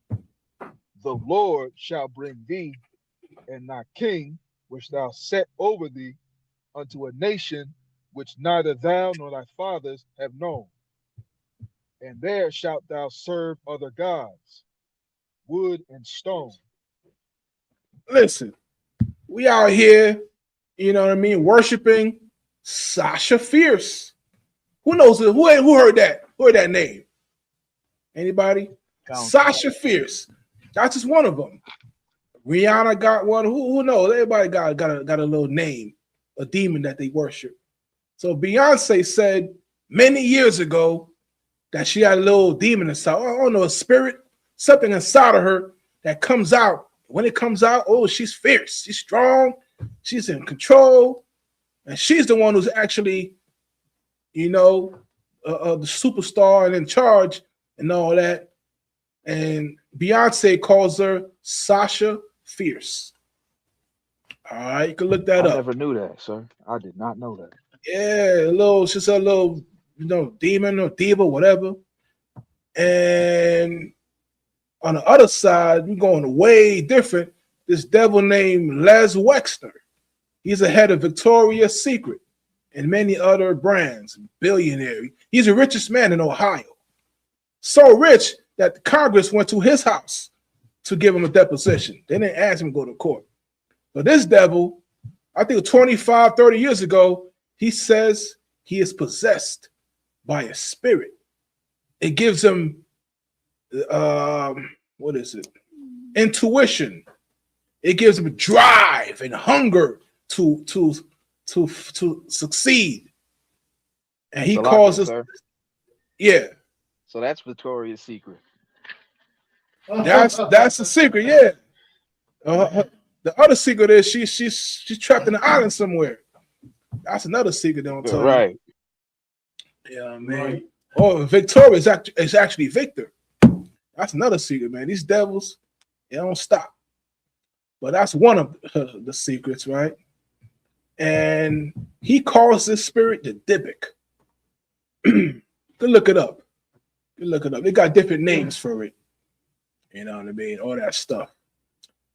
The Lord shall bring thee and thy king, which thou set over thee, unto a nation which neither thou nor thy fathers have known. And there shalt thou serve other gods, wood and stone. Listen, we out here, you know what I mean, worshiping Sasha Fierce. Who knows it? Who heard that? Who heard that name? Anybody? Sasha Fierce. That's just one of them. Rihanna got one. Who knows? Everybody got a little name, a demon that they worship. So Beyonce said many years ago that she had a little demon inside. I don't know, a spirit, something inside of her that comes out. When it comes out, oh, she's fierce. She's strong. She's in control. And she's the one who's actually, you know, the superstar and in charge and all that. And Beyonce calls her Sasha Fierce. All right, you can look that up. I never knew that, sir. I did not know that. Yeah, she's a little, you know, demon or diva, whatever. And on the other side, we're going way different. This devil named Les Wexner. He's the head of Victoria's Secret and many other brands, billionaire. He's the richest man in Ohio. So rich that Congress went to his house to give him a deposition. They didn't ask him to go to court. But this devil, I think 25, 30 years ago, he says he is possessed by a spirit. It gives him, intuition. It gives him drive and hunger to succeed. And he calls us, yeah. So that's Victoria's Secret. That's the secret, yeah. The other secret is she's trapped in an island somewhere. That's another secret they don't tell you. Right. Yeah, man. Right. Oh, Victoria is actually Victor. That's another secret, man. These devils, they don't stop. But that's one of the secrets, right? And he calls this spirit the Dybbuk. Go look it up. Go look it up. They got different names for it. You know what I mean? All that stuff.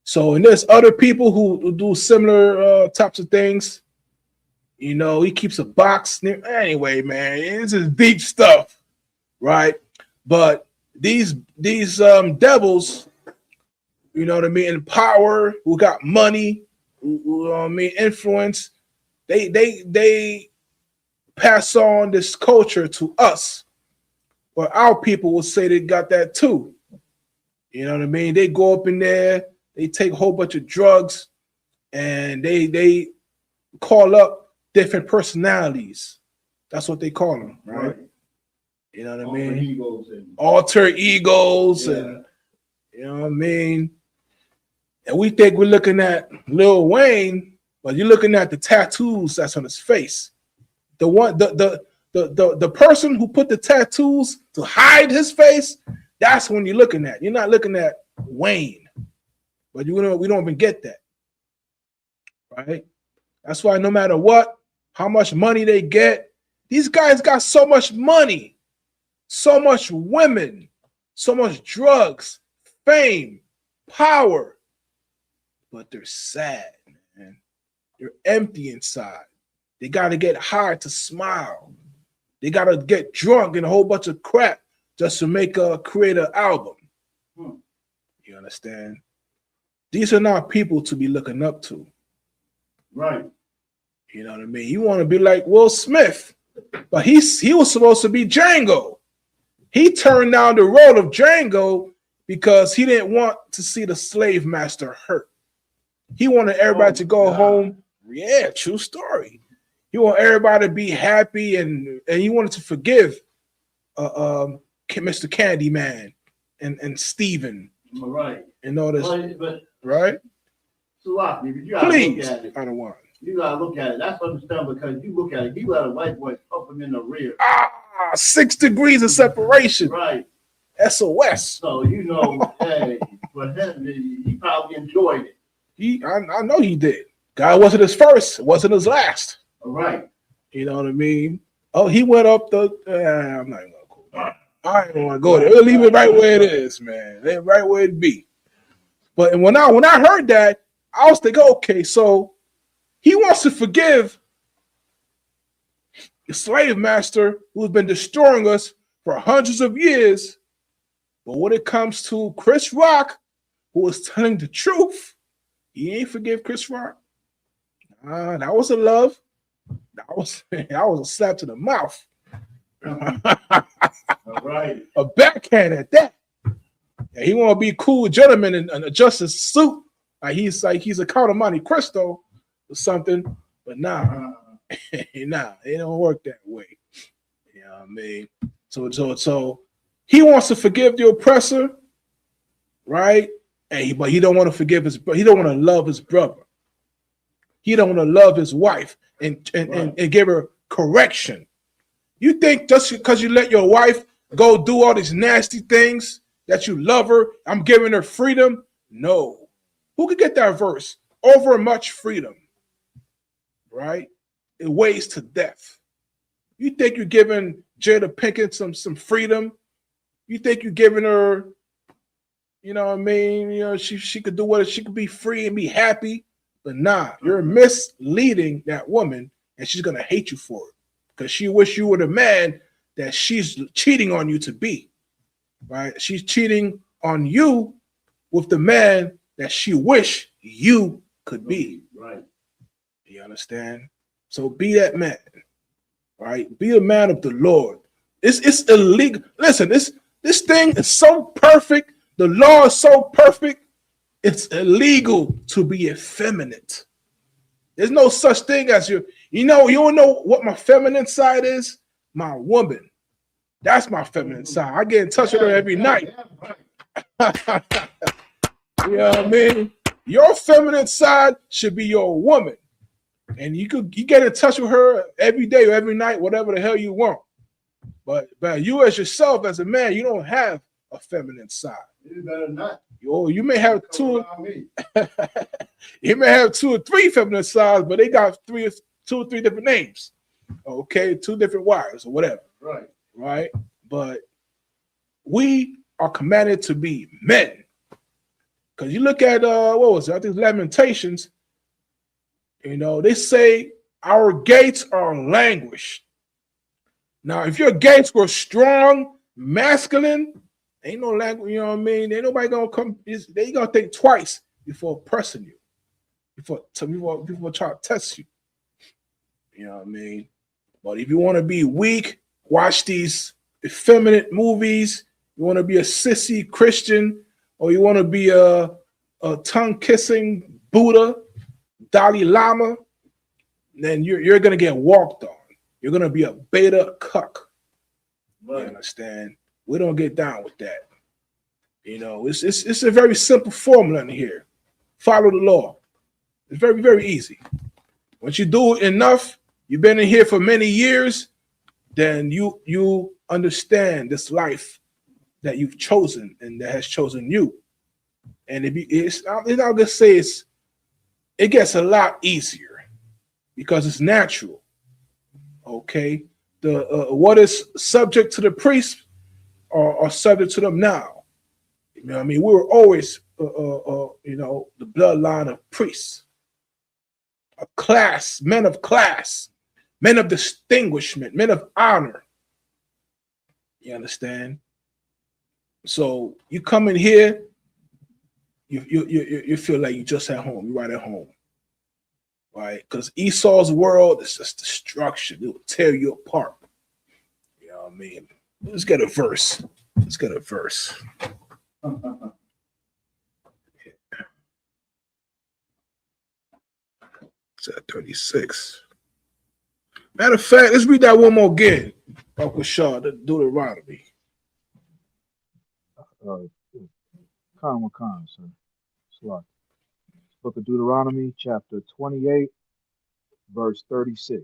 So, and there's other people who do similar types of things. You know, he keeps a box. Anyway, man, this is deep stuff, right? But these devils, you know what I mean, in power, who got money, who influence, they pass on this culture to us. But our people will say they got that too. You know what I mean? They go up in there, they take a whole bunch of drugs, and they call up different personalities. That's what they call them, right? You know what I mean? Alter egos, and you know what I mean? And we think we're looking at Lil Wayne, but you're looking at the tattoos that's on his face. The person who put the tattoos to hide his face, that's when you're looking at. You're not looking at Wayne. But we don't even get that. Right? That's why no matter what, how much money they get, these guys got so much money, so much women, so much drugs, fame, power. But they're sad, man. They're empty inside. They got to get high to smile. They got to get drunk and a whole bunch of crap just to create an album. You understand? These are not people to be looking up to. Right. You know what I mean? You want to be like Will Smith, but he was supposed to be Django. He turned down the role of Django because he didn't want to see the slave master hurt. He wanted everybody to go home. Yeah, true story. He wanted everybody to be happy, and he wanted to forgive Mr. Candyman and Steven. Right. And all this. But right? Salaki, you gotta Please, look at it. I don't want. You gotta look at it. That's understandable because you look at it. He let a white boy pump him in the rear. 6 degrees of separation. Right. SOS. So you know, hey, for him, he probably enjoyed it. I know he did. God wasn't his first, wasn't his last. All right. You know what I mean? Oh, he went up the. I'm not even gonna go. I ain't gonna go there. We'll leave it right where it is, man. Right where it be. But when I heard that, I was thinking, okay, so he wants to forgive the slave master who's been destroying us for hundreds of years. But when it comes to Chris Rock, who is telling the truth, he ain't forgive Chris Rock. That was a love. That was a slap to the mouth. All right. A backhand at that. Yeah, he want to be cool gentleman and adjust his suit. He's a Count of Monte Cristo or something. But nah, it don't work that way. You know what I mean? So he wants to forgive the oppressor, right? But he don't want to forgive he don't want to love his brother. He don't want to love his wife and give her correction. You think just because you let your wife go do all these nasty things that you love her, I'm giving her freedom? No. Who could get that verse? Over much freedom, right? It weighs to death. You think you're giving Jada Pinkett some freedom? You think you're giving her, you know what I mean? You know, she could do what she could be free and be happy. But nah, you're misleading that woman, and she's gonna hate you for it because she wish you were the man that she's cheating on you to be, right? She's cheating on you with the man that she wish you could be, right? You understand? So be that man, right? Be a man of the Lord. It's illegal. Listen, this thing is so perfect. The law is so perfect. It's illegal to be effeminate. There's no such thing as you don't know what my feminine side is? My woman. That's my feminine side. I get in touch with her every night. You know what I mean? Your feminine side should be your woman. And you get in touch with her every day or every night, whatever the hell you want. But you as yourself, as a man, you don't have a feminine side. You better not. You may have two. You may have 2 or 3 feminine sides, but they got 2 or 3 different names. Okay, 2 different wives or whatever. Right. But we are commanded to be men. Because you look at what was it? I think Lamentations. You know, they say our gates are languished. Now, if your gates were strong, masculine, ain't no language, you know what I mean? Ain't nobody gonna come, they gonna think twice before pressing you, before try to test you. You know what I mean? But if you want to be weak, watch these effeminate movies, you want to be a sissy Christian, or you want to be a tongue-kissing Buddha, Dalai Lama, then you're gonna get walked on. You're gonna be a beta cuck. You understand? We don't get down with that. You know, it's a very simple formula in here. Follow the law. It's very, very easy. Once you do it enough, you've been in here for many years, then you understand this life that you've chosen and that has chosen you. And I'll just say it gets a lot easier because it's natural. Okay, what is subject to the priests are subject to them now. You know what I mean? We were always, you know, the bloodline of priests, a class, men of distinguishment, men of honor. You understand? So you come in here, you feel like you just at home. You're right at home, right? Because Esau's world is just destruction. It will tear you apart. You know what I mean? Let's get a verse. It's at 36. Matter of fact, let's read that one more again. Uncle Shaw, the Deuteronomy. Khan, sir. Slot. Book of Deuteronomy, chapter 28, verse 36.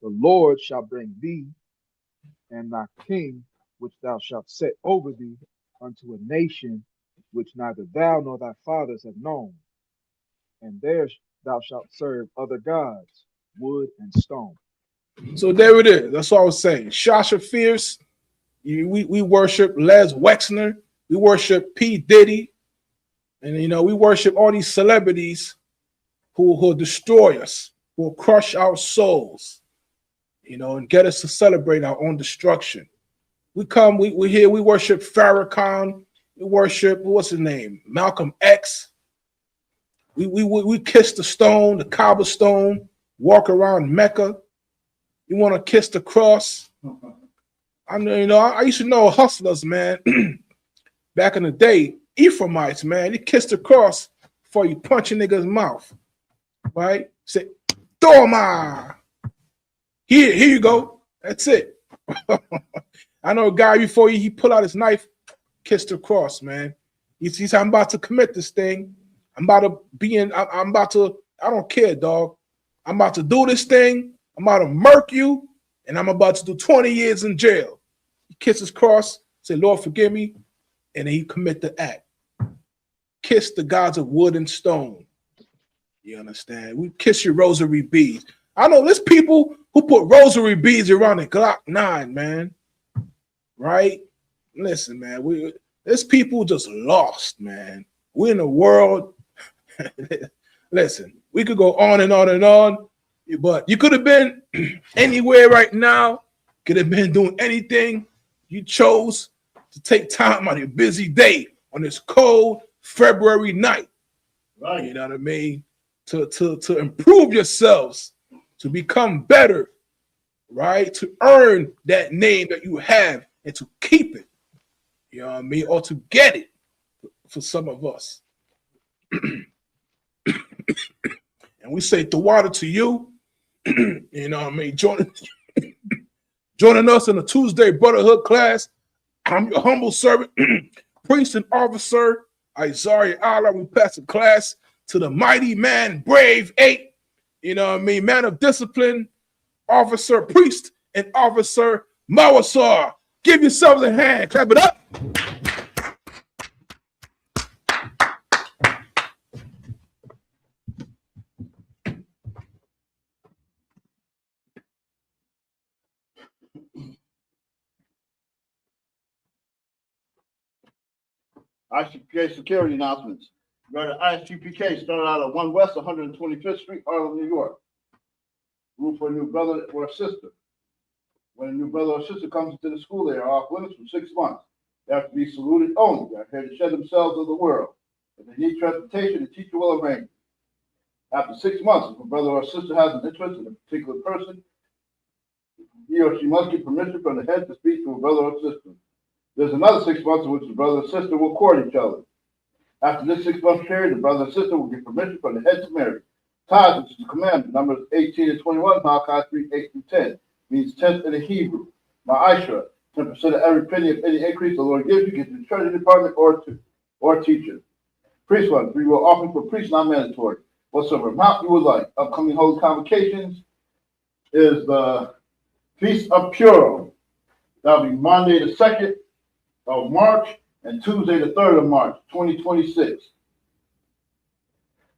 The Lord shall bring thee and thy king, which thou shalt set over thee, unto a nation which neither thou nor thy fathers have known. And there thou shalt serve other gods, wood and stone. So there it is. That's what I was saying. Shasha Fierce. We worship Les Wexner. We worship P. Diddy. And, you know, we worship all these celebrities who will destroy us, who will crush our souls, you know, and get us to celebrate our own destruction. We come, we here, we worship Farrakhan. We worship, what's his name? Malcolm X. We kiss the stone, the cobblestone, walk around Mecca. You want to kiss the cross? I used to know hustlers, man. Back in the day, Ephraimites, man, they kissed the cross before you punch a nigga's mouth, right? Say, Doma. Here you go. That's it. I know a guy before he pull out his knife, kissed the cross, man. He says, I'm about to commit this thing. I'm about to, I don't care, dog. I'm about to do this thing. I'm about to murk you, and I'm about to do 20 years in jail. He kissed his cross, say, Lord, forgive me, and then he commit the act. Kiss the gods of wood and stone. You understand? We kiss your rosary beads. I know there's people who put rosary beads around the Glock 9, man. Right? Listen, man, there's people just lost, man. We're in a world. Listen, we could go on and on and on, but you could have been anywhere right now, could have been doing anything. You chose to take time out of your busy day on this cold February night. Right. You know what I mean? To improve yourselves, to become better, right? To earn that name that you have and to keep it. You know what I mean? Or to get it for some of us. And we say the water to you. You know what I mean? Joining us in the Tuesday Brotherhood class, I'm your humble servant, priest and officer, Isaiah Allah. We pass the class to the mighty man, brave 8, you know what I mean, man of discipline, officer, priest, and officer, Mawasar. Give yourselves a hand. Clap it up. ISUPK security announcements. Brother ISUPK started out at 1 West 125th Street, Harlem, New York. Room for a new brother or sister. When a new brother or sister comes into the school, they are off limits for 6 months. They have to be saluted only. They are here to shed themselves of the world. If they need transportation, the teacher will arrange. After 6 months, if a brother or sister has an interest in a particular person, he or she must get permission from the head to speak to a brother or sister. There's another 6 months in which the brother and sister will court each other. After this 6 month period, the brother and sister will get permission from the head to marry. Tithes, which is the commandment, Numbers 18 and 21, Malachi 3, 8 through 10, means 10th in the Hebrew. Ma'asha, 10% of every penny of any increase the Lord gives you, get to the treasury department or teacher. Priest one, 3 will offering for priests, not mandatory. Whatsoever amount you would like. Upcoming holy convocations is the Feast of Purim. That'll be Monday the 2nd of March and Tuesday the 3rd of March, 2026.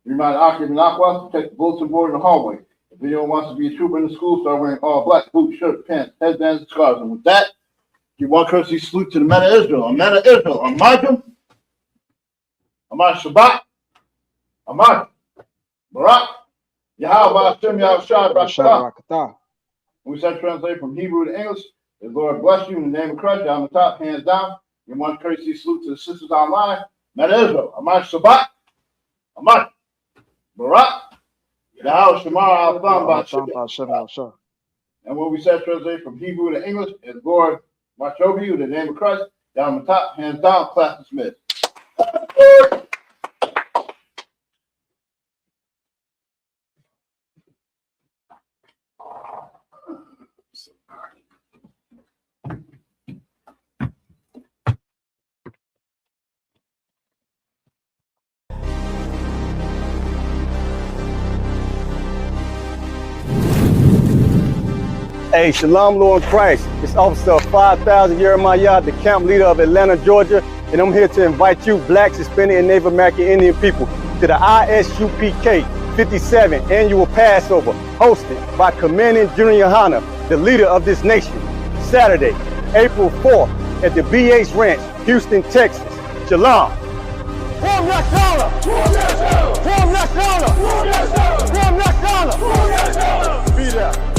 Remind Akim and Aquas to check the bulletin board in the hallway. If anyone wants to be a trooper in the school, start wearing all black, boots, shirts, pants, headbands, and scarves. And with that, give one courtesy salute to the men of Israel. Men of Israel, Amajim, Amad Shabbat, Amad Barak, Yahweh Hashem Yahushua Barakatah. We said translate from Hebrew to English. The Lord bless you in the name of Christ. Down the top, hands down. Give one courtesy salute to the sisters online. Men of Israel, Amad Shabbat, Amad Barak, Yahweh Shemar Al-Tham. And when we said translate from Hebrew to English, is Lord watch over you in the name of Christ. Down the top, hands down, class dismissed. Hey, Shalom, Lord Christ. It's Officer 5000 Jeremiah, the camp leader of Atlanta, Georgia, and I'm here to invite you, Black, Hispanic, and Native American Indian people, to the ISUPK 57 annual Passover, hosted by Commanding General Yohana, the leader of this nation, Saturday, April 4th, at the BH Ranch, Houston, Texas. Shalom. Be there.